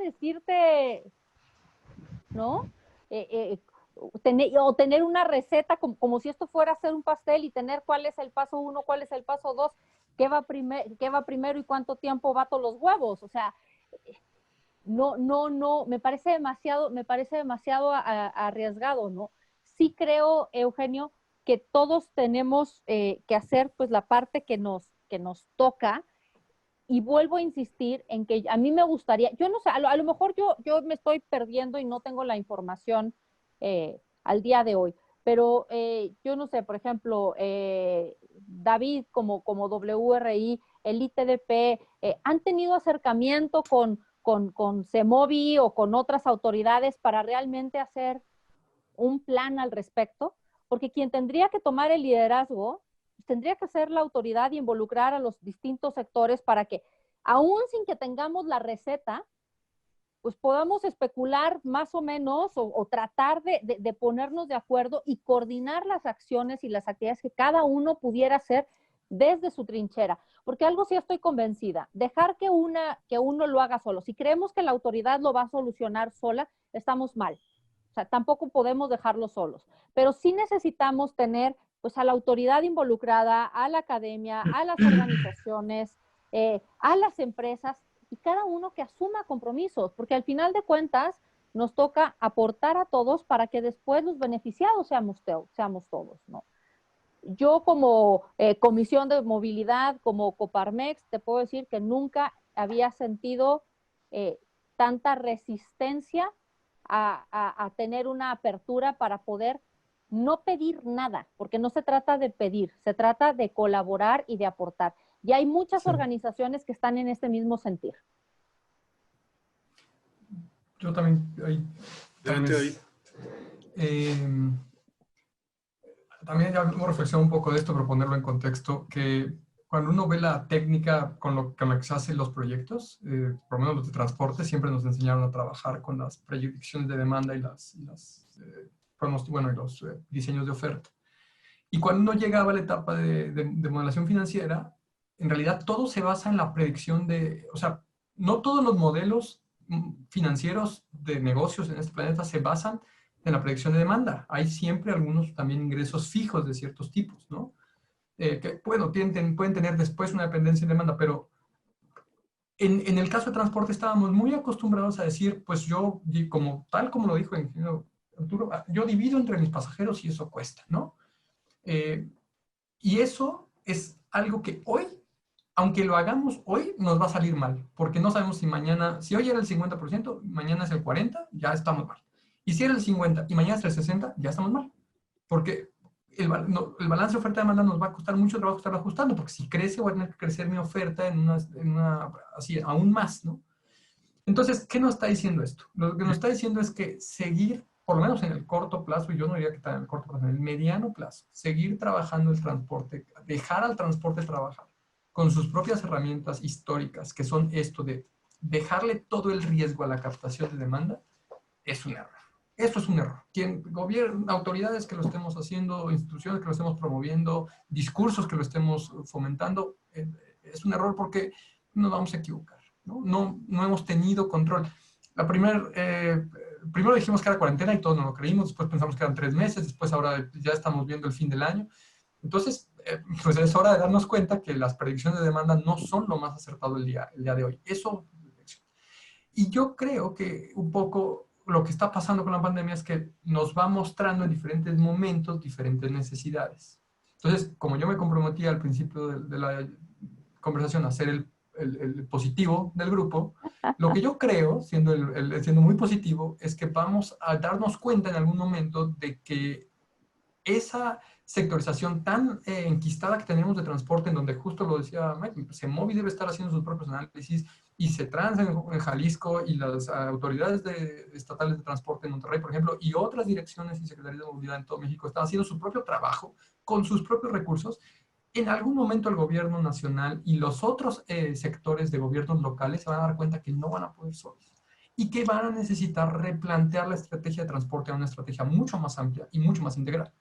decirte, ¿no? Tener una receta como si esto fuera a hacer un pastel y tener cuál es el paso 1, cuál es el paso 2, qué va primero y cuánto tiempo bato los huevos. O sea, no, me parece demasiado arriesgado, ¿no? Sí creo, Eugenio, que todos tenemos que hacer pues la parte que nos toca, y vuelvo a insistir en que a mí me gustaría, yo no sé, a lo mejor yo me estoy perdiendo y no tengo la información al día de hoy, pero yo no sé, por ejemplo, David como WRI, el ITDP, ¿han tenido acercamiento con CEMOVI o con otras autoridades para realmente hacer un plan al respecto? Porque quien tendría que tomar el liderazgo tendría que ser la autoridad y involucrar a los distintos sectores para que, aún sin que tengamos la receta, pues podamos especular más o menos o tratar de ponernos de acuerdo y coordinar las acciones y las actividades que cada uno pudiera hacer desde su trinchera. Porque algo sí estoy convencida, dejar que uno lo haga solo. Si creemos que la autoridad lo va a solucionar sola, estamos mal. O sea, tampoco podemos dejarlo solos. Pero sí necesitamos tener pues a la autoridad involucrada, a la academia, a las organizaciones, a las empresas, y cada uno que asuma compromisos, porque al final de cuentas nos toca aportar a todos para que después los beneficiados seamos todos, ¿no? Yo como Comisión de Movilidad, como Coparmex, te puedo decir que nunca había sentido tanta resistencia a tener una apertura para poder no pedir nada, porque no se trata de pedir, se trata de colaborar y de aportar. Y hay muchas organizaciones que están en este mismo sentir. Yo también, también ya hemos reflexionado un poco de esto, pero ponerlo en contexto, que cuando uno ve la técnica con la que se hacen los proyectos, por lo menos los de transporte, siempre nos enseñaron a trabajar con las predicciones de demanda y los diseños de oferta. Y cuando uno llegaba a la etapa de modelación financiera, en realidad todo se basa en la predicción o sea, no todos los modelos financieros de negocios en este planeta se basan en la predicción de demanda. Hay siempre algunos también ingresos fijos de ciertos tipos, ¿no? Que, bueno, pueden tener después una dependencia en demanda, pero en el caso de transporte estábamos muy acostumbrados a decir, pues yo, tal como lo dijo el ingeniero Arturo, yo divido entre mis pasajeros y eso cuesta, ¿no? Y eso es algo que hoy, aunque lo hagamos hoy, nos va a salir mal, porque no sabemos si hoy era el 50%, mañana es el 40%, ya estamos mal. Y si era el 50% y mañana es el 60%, ya estamos mal. Porque el balance de oferta-demanda nos va a costar mucho trabajo estarlo ajustando, porque si crece voy a tener que crecer mi oferta así, aún más, ¿no? Entonces, ¿qué nos está diciendo esto? Lo que nos está diciendo es que seguir, por lo menos en el corto plazo, y yo no diría que está en el corto plazo, en el mediano plazo, seguir trabajando el transporte, dejar al transporte trabajar con sus propias herramientas históricas, que son esto de dejarle todo el riesgo a la captación de demanda, es un error. Esto es un error. Autoridades que lo estemos haciendo, instituciones que lo estemos promoviendo, discursos que lo estemos fomentando, es un error porque nos vamos a equivocar, ¿no? No hemos tenido control. Primero dijimos que era cuarentena y todos nos lo creímos, después pensamos que eran 3 meses, después ahora ya estamos viendo el fin del año. Entonces, pues es hora de darnos cuenta que las predicciones de demanda no son lo más acertado el día de hoy. Y yo creo que un poco lo que está pasando con la pandemia es que nos va mostrando en diferentes momentos diferentes necesidades. Entonces, como yo me comprometí al principio de la conversación a ser el positivo del grupo, lo que yo creo, siendo muy positivo, es que vamos a darnos cuenta en algún momento de que esa sectorización tan enquistada que tenemos de transporte, en donde justo lo decía Mike, CEMOVI debe estar haciendo sus propios análisis, y CETRANS en Jalisco, y las autoridades estatales de transporte en Monterrey, por ejemplo, y otras direcciones y secretarías de movilidad en todo México están haciendo su propio trabajo con sus propios recursos. En algún momento el gobierno nacional y los otros sectores de gobiernos locales se van a dar cuenta que no van a poder solos y que van a necesitar replantear la estrategia de transporte a una estrategia mucho más amplia y mucho más integral.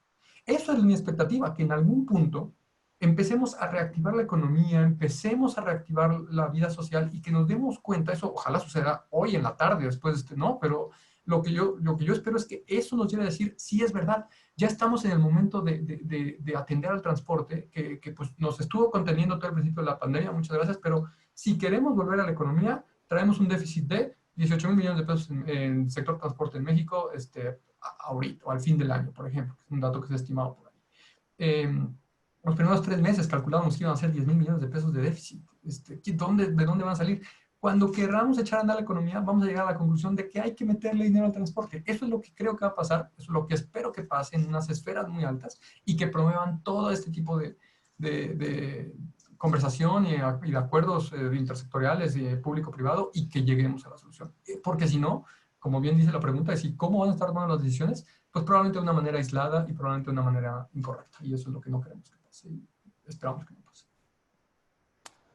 Esa es mi expectativa, que en algún punto empecemos a reactivar la economía, empecemos a reactivar la vida social y que nos demos cuenta, eso ojalá suceda hoy en la tarde, después no, pero lo que yo espero es que eso nos lleve a decir, sí es verdad, ya estamos en el momento de atender al transporte, que pues nos estuvo conteniendo todo el principio de la pandemia, muchas gracias, pero si queremos volver a la economía, traemos un déficit de 18,000 millones de pesos en sector transporte en México, ahorita, o al fin del año, por ejemplo, que es un dato que se ha estimado por ahí. Los primeros 3 meses calculábamos que iban a ser 10,000 millones de pesos de déficit. ¿De dónde van a salir? Cuando queramos echar a andar la economía, vamos a llegar a la conclusión de que hay que meterle dinero al transporte. Eso es lo que creo que va a pasar, eso es lo que espero que pase en unas esferas muy altas y que promuevan todo este tipo de conversación y de acuerdos intersectoriales y público-privado y que lleguemos a la solución. Porque si no, como bien dice la pregunta, es cómo van a estar tomando las decisiones, pues probablemente de una manera aislada y probablemente de una manera incorrecta. Y eso es lo que no queremos que pase y esperamos que no pase.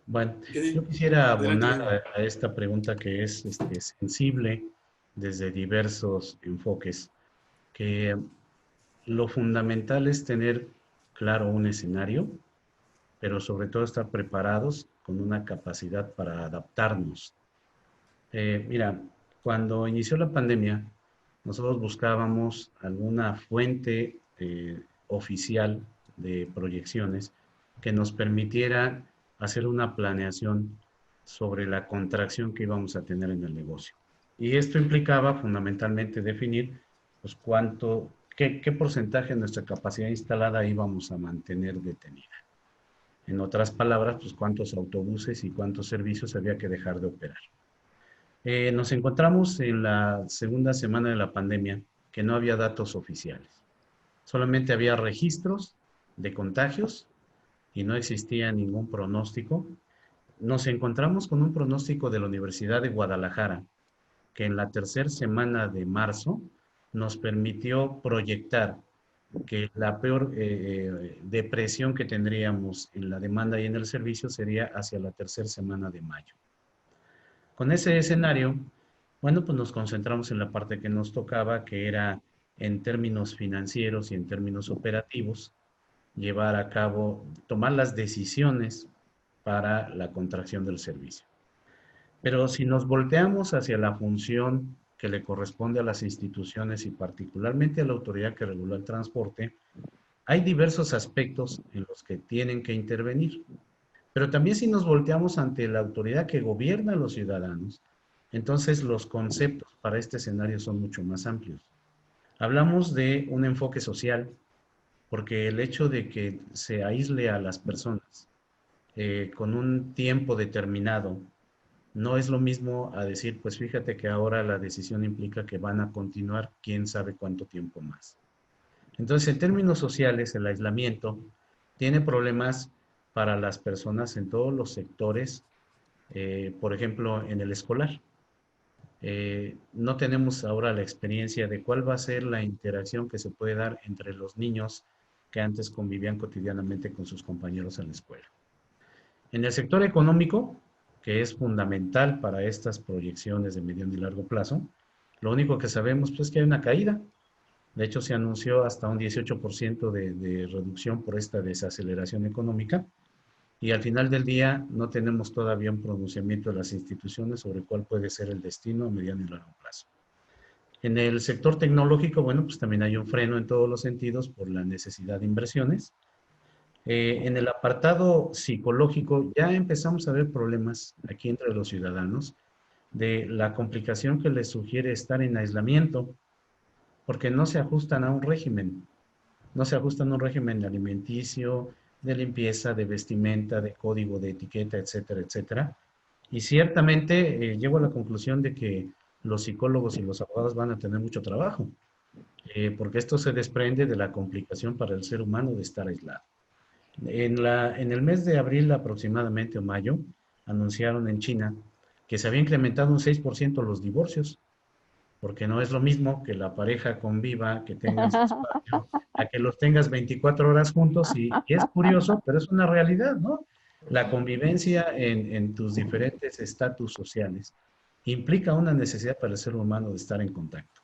Bueno, yo quisiera abonar a esta pregunta que es sensible desde diversos enfoques, que lo fundamental es tener claro un escenario, pero sobre todo estar preparados con una capacidad para adaptarnos. Mira, cuando inició la pandemia, nosotros buscábamos alguna fuente oficial de proyecciones que nos permitiera hacer una planeación sobre la contracción que íbamos a tener en el negocio. Y esto implicaba fundamentalmente definir pues, qué porcentaje de nuestra capacidad instalada íbamos a mantener detenida. En otras palabras, pues cuántos autobuses y cuántos servicios había que dejar de operar. Nos encontramos en la segunda semana de la pandemia que no había datos oficiales. Solamente había registros de contagios y no existía ningún pronóstico. Nos encontramos con un pronóstico de la Universidad de Guadalajara que en la tercera semana de marzo nos permitió proyectar que la peor depresión que tendríamos en la demanda y en el servicio sería hacia la tercera semana de mayo. Con ese escenario, bueno, pues nos concentramos en la parte que nos tocaba, que era en términos financieros y en términos operativos, llevar a cabo, tomar las decisiones para la contracción del servicio. Pero si nos volteamos hacia la función que le corresponde a las instituciones y particularmente a la autoridad que regula el transporte, hay diversos aspectos en los que tienen que intervenir. Pero también si nos volteamos ante la autoridad que gobierna a los ciudadanos, entonces los conceptos para este escenario son mucho más amplios. Hablamos de un enfoque social, porque el hecho de que se aísle a las personas con un tiempo determinado, no es lo mismo a decir, pues fíjate que ahora la decisión implica que van a continuar quién sabe cuánto tiempo más. Entonces, en términos sociales, el aislamiento tiene problemas para las personas en todos los sectores, por ejemplo, en el escolar. No tenemos ahora la experiencia de cuál va a ser la interacción que se puede dar entre los niños que antes convivían cotidianamente con sus compañeros en la escuela. En el sector económico, que es fundamental para estas proyecciones de mediano y largo plazo, lo único que sabemos pues, es que hay una caída. De hecho, se anunció hasta un 18% de reducción por esta desaceleración económica y al final del día no tenemos todavía un pronunciamiento de las instituciones sobre cuál puede ser el destino a mediano y largo plazo. En el sector tecnológico, bueno, pues también hay un freno en todos los sentidos por la necesidad de inversiones. En el apartado psicológico ya empezamos a ver problemas aquí entre los ciudadanos de la complicación que les sugiere estar en aislamiento porque no se ajustan a un régimen. No se ajustan a un régimen alimenticio, de limpieza, de vestimenta, de código de etiqueta, etcétera, etcétera. Y ciertamente llego a la conclusión de que los psicólogos y los abogados van a tener mucho trabajo. porque esto se desprende de la complicación para el ser humano de estar aislado. En el mes de abril aproximadamente, o mayo, anunciaron en China que se había incrementado un 6% los divorcios, porque no es lo mismo que la pareja conviva, que tengan su espacio, a que los tengas 24 horas juntos, y es curioso, pero es una realidad, ¿no? La convivencia en tus diferentes estatus sociales implica una necesidad para el ser humano de estar en contacto.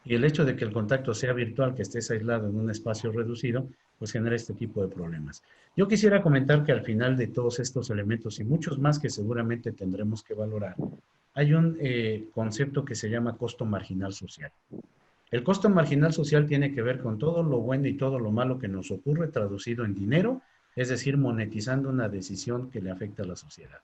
Y el hecho de que el contacto sea virtual, que estés aislado en un espacio reducido, pues genera este tipo de problemas. Yo quisiera comentar que al final de todos estos elementos y muchos más que seguramente tendremos que valorar, hay un concepto que se llama costo marginal social. El costo marginal social tiene que ver con todo lo bueno y todo lo malo que nos ocurre traducido en dinero, es decir, monetizando una decisión que le afecta a la sociedad.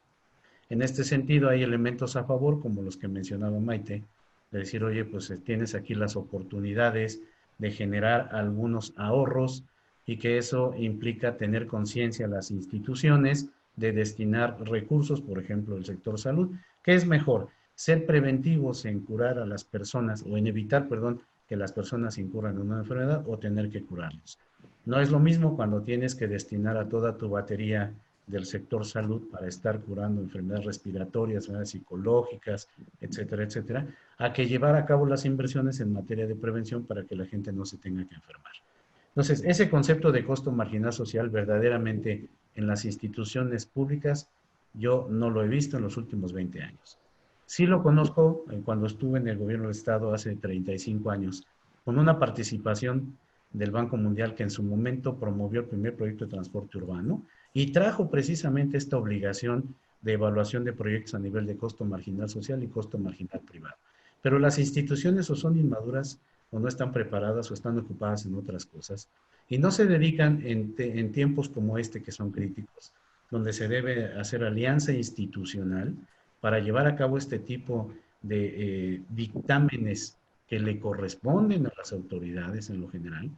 En este sentido, hay elementos a favor, como los que mencionaba Maite, de decir, oye, pues tienes aquí las oportunidades de generar algunos ahorros y que eso implica tener conciencia a las instituciones de destinar recursos, por ejemplo, el sector salud. ¿Qué es mejor? Ser preventivos en curar a las personas o en evitar, perdón, que las personas incurran en una enfermedad o tener que curarlos. No es lo mismo cuando tienes que destinar a toda tu batería del sector salud para estar curando enfermedades respiratorias, enfermedades psicológicas, etcétera, etcétera, a que llevar a cabo las inversiones en materia de prevención para que la gente no se tenga que enfermar. Entonces, ese concepto de costo marginal social verdaderamente en las instituciones públicas, yo no lo he visto en los últimos 20 años. Sí lo conozco cuando estuve en el gobierno del Estado hace 35 años, con una participación del Banco Mundial que en su momento promovió el primer proyecto de transporte urbano y trajo precisamente esta obligación de evaluación de proyectos a nivel de costo marginal social y costo marginal privado. Pero las instituciones o son inmaduras o no están preparadas o están ocupadas en otras cosas y no se dedican en tiempos como este que son críticos, donde se debe hacer alianza institucional para llevar a cabo este tipo de dictámenes que le corresponden a las autoridades en lo general,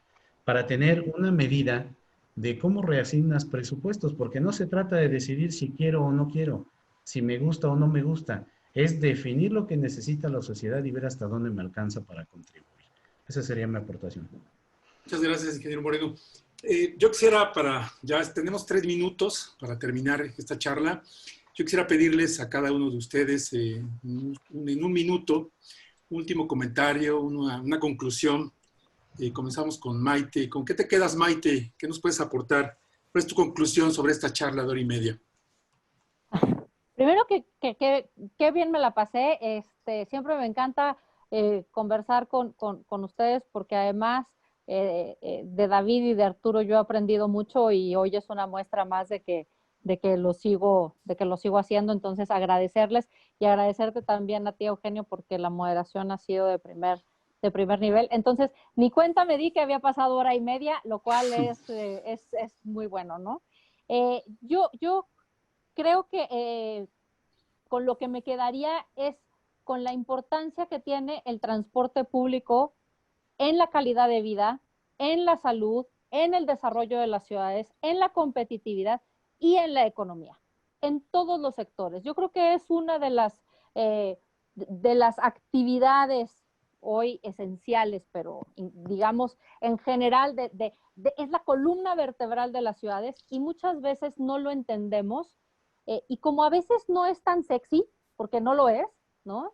para tener una medida de cómo reasignas presupuestos, porque no se trata de decidir si quiero o no quiero, si me gusta o no me gusta, es definir lo que necesita la sociedad y ver hasta dónde me alcanza para contribuir. Esa sería mi aportación. Muchas gracias, ingeniero Moreno. Yo quisiera, ya tenemos 3 minutos para terminar esta charla. Yo quisiera pedirles a cada uno de ustedes en un minuto, un último comentario, una conclusión. Comenzamos con Maite. ¿Con qué te quedas, Maite? ¿Qué nos puedes aportar? ¿Cuál es tu conclusión sobre esta charla de hora y media? Primero que bien me la pasé. Siempre me encanta conversar con ustedes porque además de David y de Arturo yo he aprendido mucho y hoy es una muestra más de que lo sigo haciendo. Entonces agradecerles y agradecerte también a ti, Eugenio, porque la moderación ha sido de primer nivel. Entonces, ni cuenta me di que había pasado hora y media, lo cual es muy bueno, ¿no? Yo creo que con lo que me quedaría es con la importancia que tiene el transporte público en la calidad de vida, en la salud, en el desarrollo de las ciudades, en la competitividad y en la economía, en todos los sectores. Yo creo que es una de las actividades hoy esenciales, pero digamos en general, es la columna vertebral de las ciudades y muchas veces no lo entendemos. Y como a veces no es tan sexy, porque no lo es, ¿no?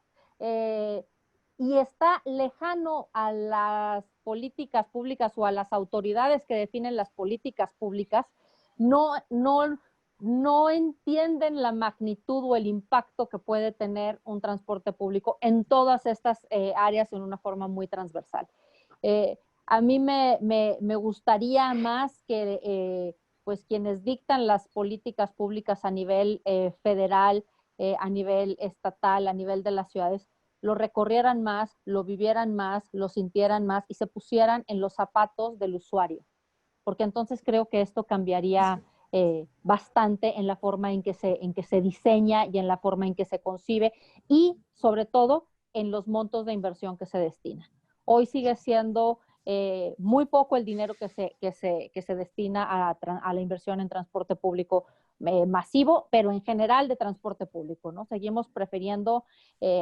Y está lejano a las políticas públicas o a las autoridades que definen las políticas públicas, no entienden la magnitud o el impacto que puede tener un transporte público en todas estas áreas en una forma muy transversal. A mí me gustaría más que pues quienes dictan las políticas públicas a nivel federal, a nivel estatal, a nivel de las ciudades, lo recorrieran más, lo vivieran más, lo sintieran más y se pusieran en los zapatos del usuario. Porque entonces creo que esto cambiaría bastante en la forma en que se diseña y en la forma en que se concibe y sobre todo en los montos de inversión que se destinan. Hoy sigue siendo muy poco el dinero que se destina a la inversión en transporte público masivo, pero en general de transporte público, ¿no? Seguimos prefiriendo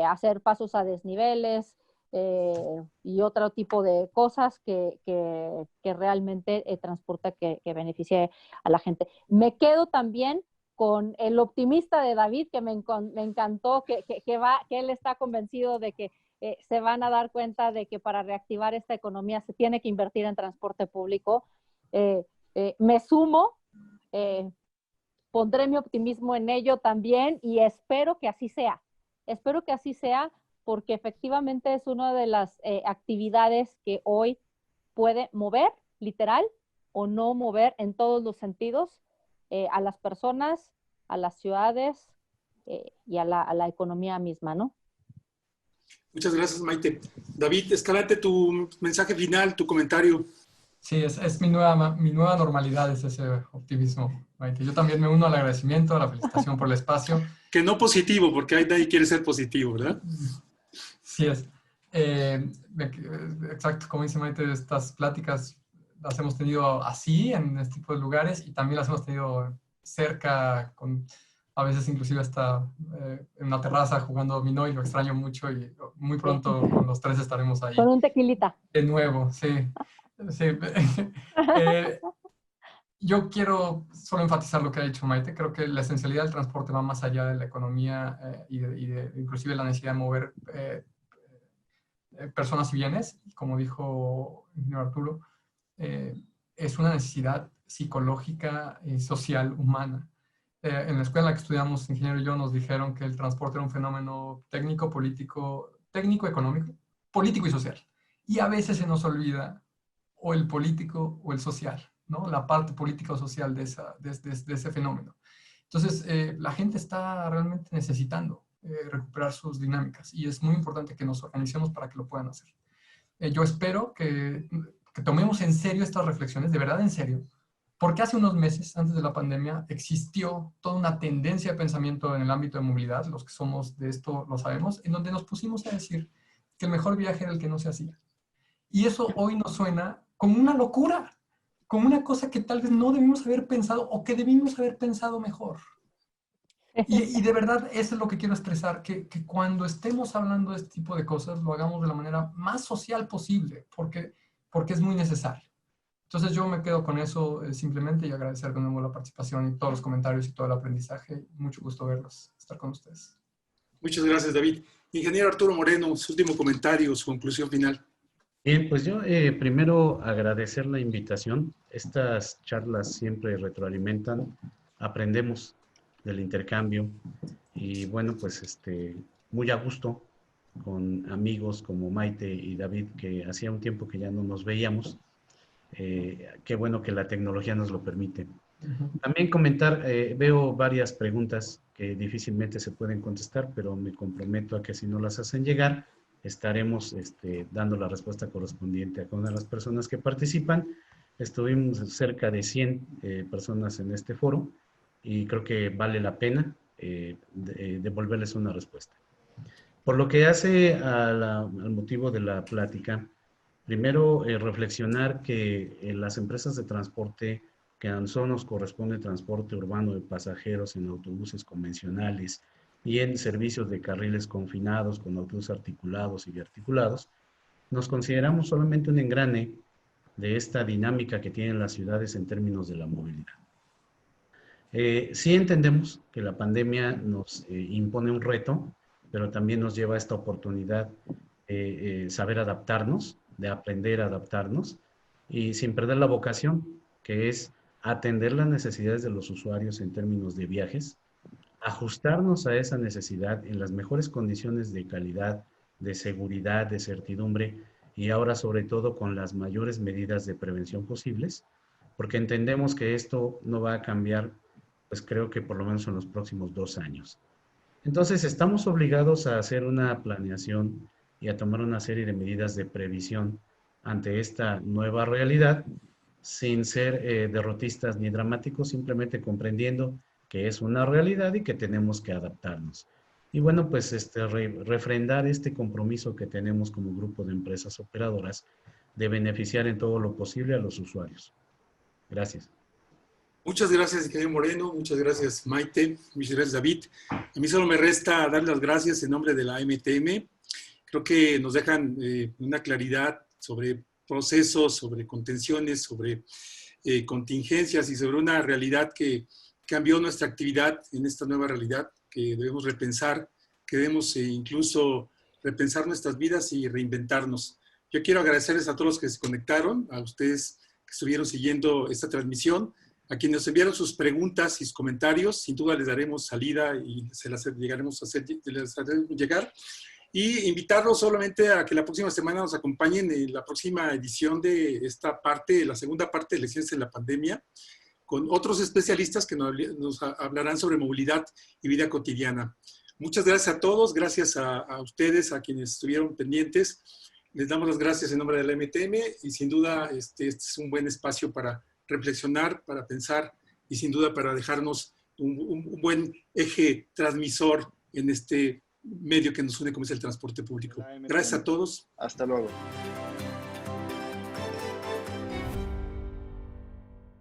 hacer pasos a desniveles, y otro tipo de cosas que realmente transporta que beneficie a la gente. Me quedo también con el optimista de David, que me encantó, que él está convencido de que se van a dar cuenta de que para reactivar esta economía se tiene que invertir en transporte público. Me sumo, pondré mi optimismo en ello también y espero que así sea. Espero que así sea, porque efectivamente es una de las actividades que hoy puede mover, literal, o no mover en todos los sentidos a las personas, a las ciudades y a la economía misma, ¿no? Muchas gracias, Maite. David Escalante, tu mensaje final, tu comentario. Sí, es mi nueva normalidad, es ese optimismo, Maite. Yo también me uno al agradecimiento, a la felicitación por el espacio. Que no positivo, porque ahí nadie quiere ser positivo, ¿verdad? Sí es. Exacto, como dice Maite, estas pláticas las hemos tenido así, en este tipo de lugares, y también las hemos tenido cerca, a veces inclusive hasta en una terraza jugando dominó, y lo extraño mucho, y muy pronto con los tres estaremos ahí. Con un tequilita. De nuevo, sí. Sí. Yo quiero solo enfatizar lo que ha dicho Maite. Creo que la esencialidad del transporte va más allá de la economía y inclusive la necesidad de mover personas y bienes. Como dijo el ingeniero Arturo, es una necesidad psicológica, social, humana. En la escuela en la que estudiamos, ingeniero y yo, nos dijeron que el transporte era un fenómeno técnico, político, económico, político y social. Y a veces se nos olvida o el político o el social, ¿no? La parte política o social de ese fenómeno. Entonces, la gente está realmente necesitando recuperar sus dinámicas y es muy importante que nos organicemos para que lo puedan hacer. Yo espero que tomemos en serio estas reflexiones, de verdad en serio, porque hace unos meses, antes de la pandemia, existió toda una tendencia de pensamiento en el ámbito de movilidad, los que somos de esto lo sabemos, en donde nos pusimos a decir que el mejor viaje era el que no se hacía. Y eso hoy nos suena como una locura, como una cosa que tal vez no debimos haber pensado o que debimos haber pensado mejor. Y de verdad, eso es lo que quiero expresar, que cuando estemos hablando de este tipo de cosas, lo hagamos de la manera más social posible, porque es muy necesario. Entonces yo me quedo con eso simplemente y agradecer de nuevo la participación y todos los comentarios y todo el aprendizaje. Mucho gusto verlos, estar con ustedes. Muchas gracias, David. Ingeniero Arturo Moreno, su último comentario, su conclusión final. Bien, pues yo primero agradecer la invitación. Estas charlas siempre retroalimentan, aprendemos del intercambio y bueno, pues muy a gusto con amigos como Maite y David, que hacía un tiempo que ya no nos veíamos. Qué bueno que la tecnología nos lo permite. También comentar, veo varias preguntas que difícilmente se pueden contestar, pero me comprometo a que si no las hacen llegar, estaremos dando la respuesta correspondiente a cada una de las personas que participan. Estuvimos cerca de 100 personas en este foro y creo que vale la pena devolverles una respuesta. Por lo que hace al motivo de la plática, primero reflexionar que las empresas de transporte que a nosotros nos corresponde transporte urbano de pasajeros en autobuses convencionales y en servicios de carriles confinados con autobuses articulados y biarticulados, nos consideramos solamente un engrane de esta dinámica que tienen las ciudades en términos de la movilidad. Sí entendemos que la pandemia nos impone un reto, pero también nos lleva a esta oportunidad de saber adaptarnos, de aprender a adaptarnos y sin perder la vocación, que es atender las necesidades de los usuarios en términos de viajes, ajustarnos a esa necesidad en las mejores condiciones de calidad, de seguridad, de certidumbre y ahora sobre todo con las mayores medidas de prevención posibles, porque entendemos que esto no va a cambiar, pues creo que por lo menos en los próximos 2 años. Entonces estamos obligados a hacer una planeación y a tomar una serie de medidas de previsión ante esta nueva realidad, sin ser derrotistas ni dramáticos, simplemente comprendiendo que es una realidad y que tenemos que adaptarnos. Y bueno, pues refrendar este compromiso que tenemos como grupo de empresas operadoras de beneficiar en todo lo posible a los usuarios. Gracias. Muchas gracias, ingeniero Moreno. Muchas gracias, Maite. Muchas gracias, David. A mí solo me resta dar las gracias en nombre de la AMTM. creo que nos dejan una claridad sobre procesos, sobre contenciones, sobre contingencias y sobre una realidad que cambió nuestra actividad en esta nueva realidad, que debemos repensar, que debemos incluso repensar nuestras vidas y reinventarnos. Yo quiero agradecerles a todos los que se conectaron, a ustedes que estuvieron siguiendo esta transmisión, a quienes nos enviaron sus preguntas y sus comentarios. Sin duda les daremos salida y se las llegaremos a hacer, les haremos llegar. Y invitarlos solamente a que la próxima semana nos acompañen en la próxima edición de esta parte, la segunda parte de Lecciones en la Pandemia, con otros especialistas que nos hablarán sobre movilidad y vida cotidiana. Muchas gracias a todos, gracias a ustedes, a quienes estuvieron pendientes. Les damos las gracias en nombre de la MTM y sin duda este es un buen espacio para reflexionar, para pensar y sin duda para dejarnos un buen eje transmisor en este medio que nos une como es el transporte público. Gracias a todos. Hasta luego.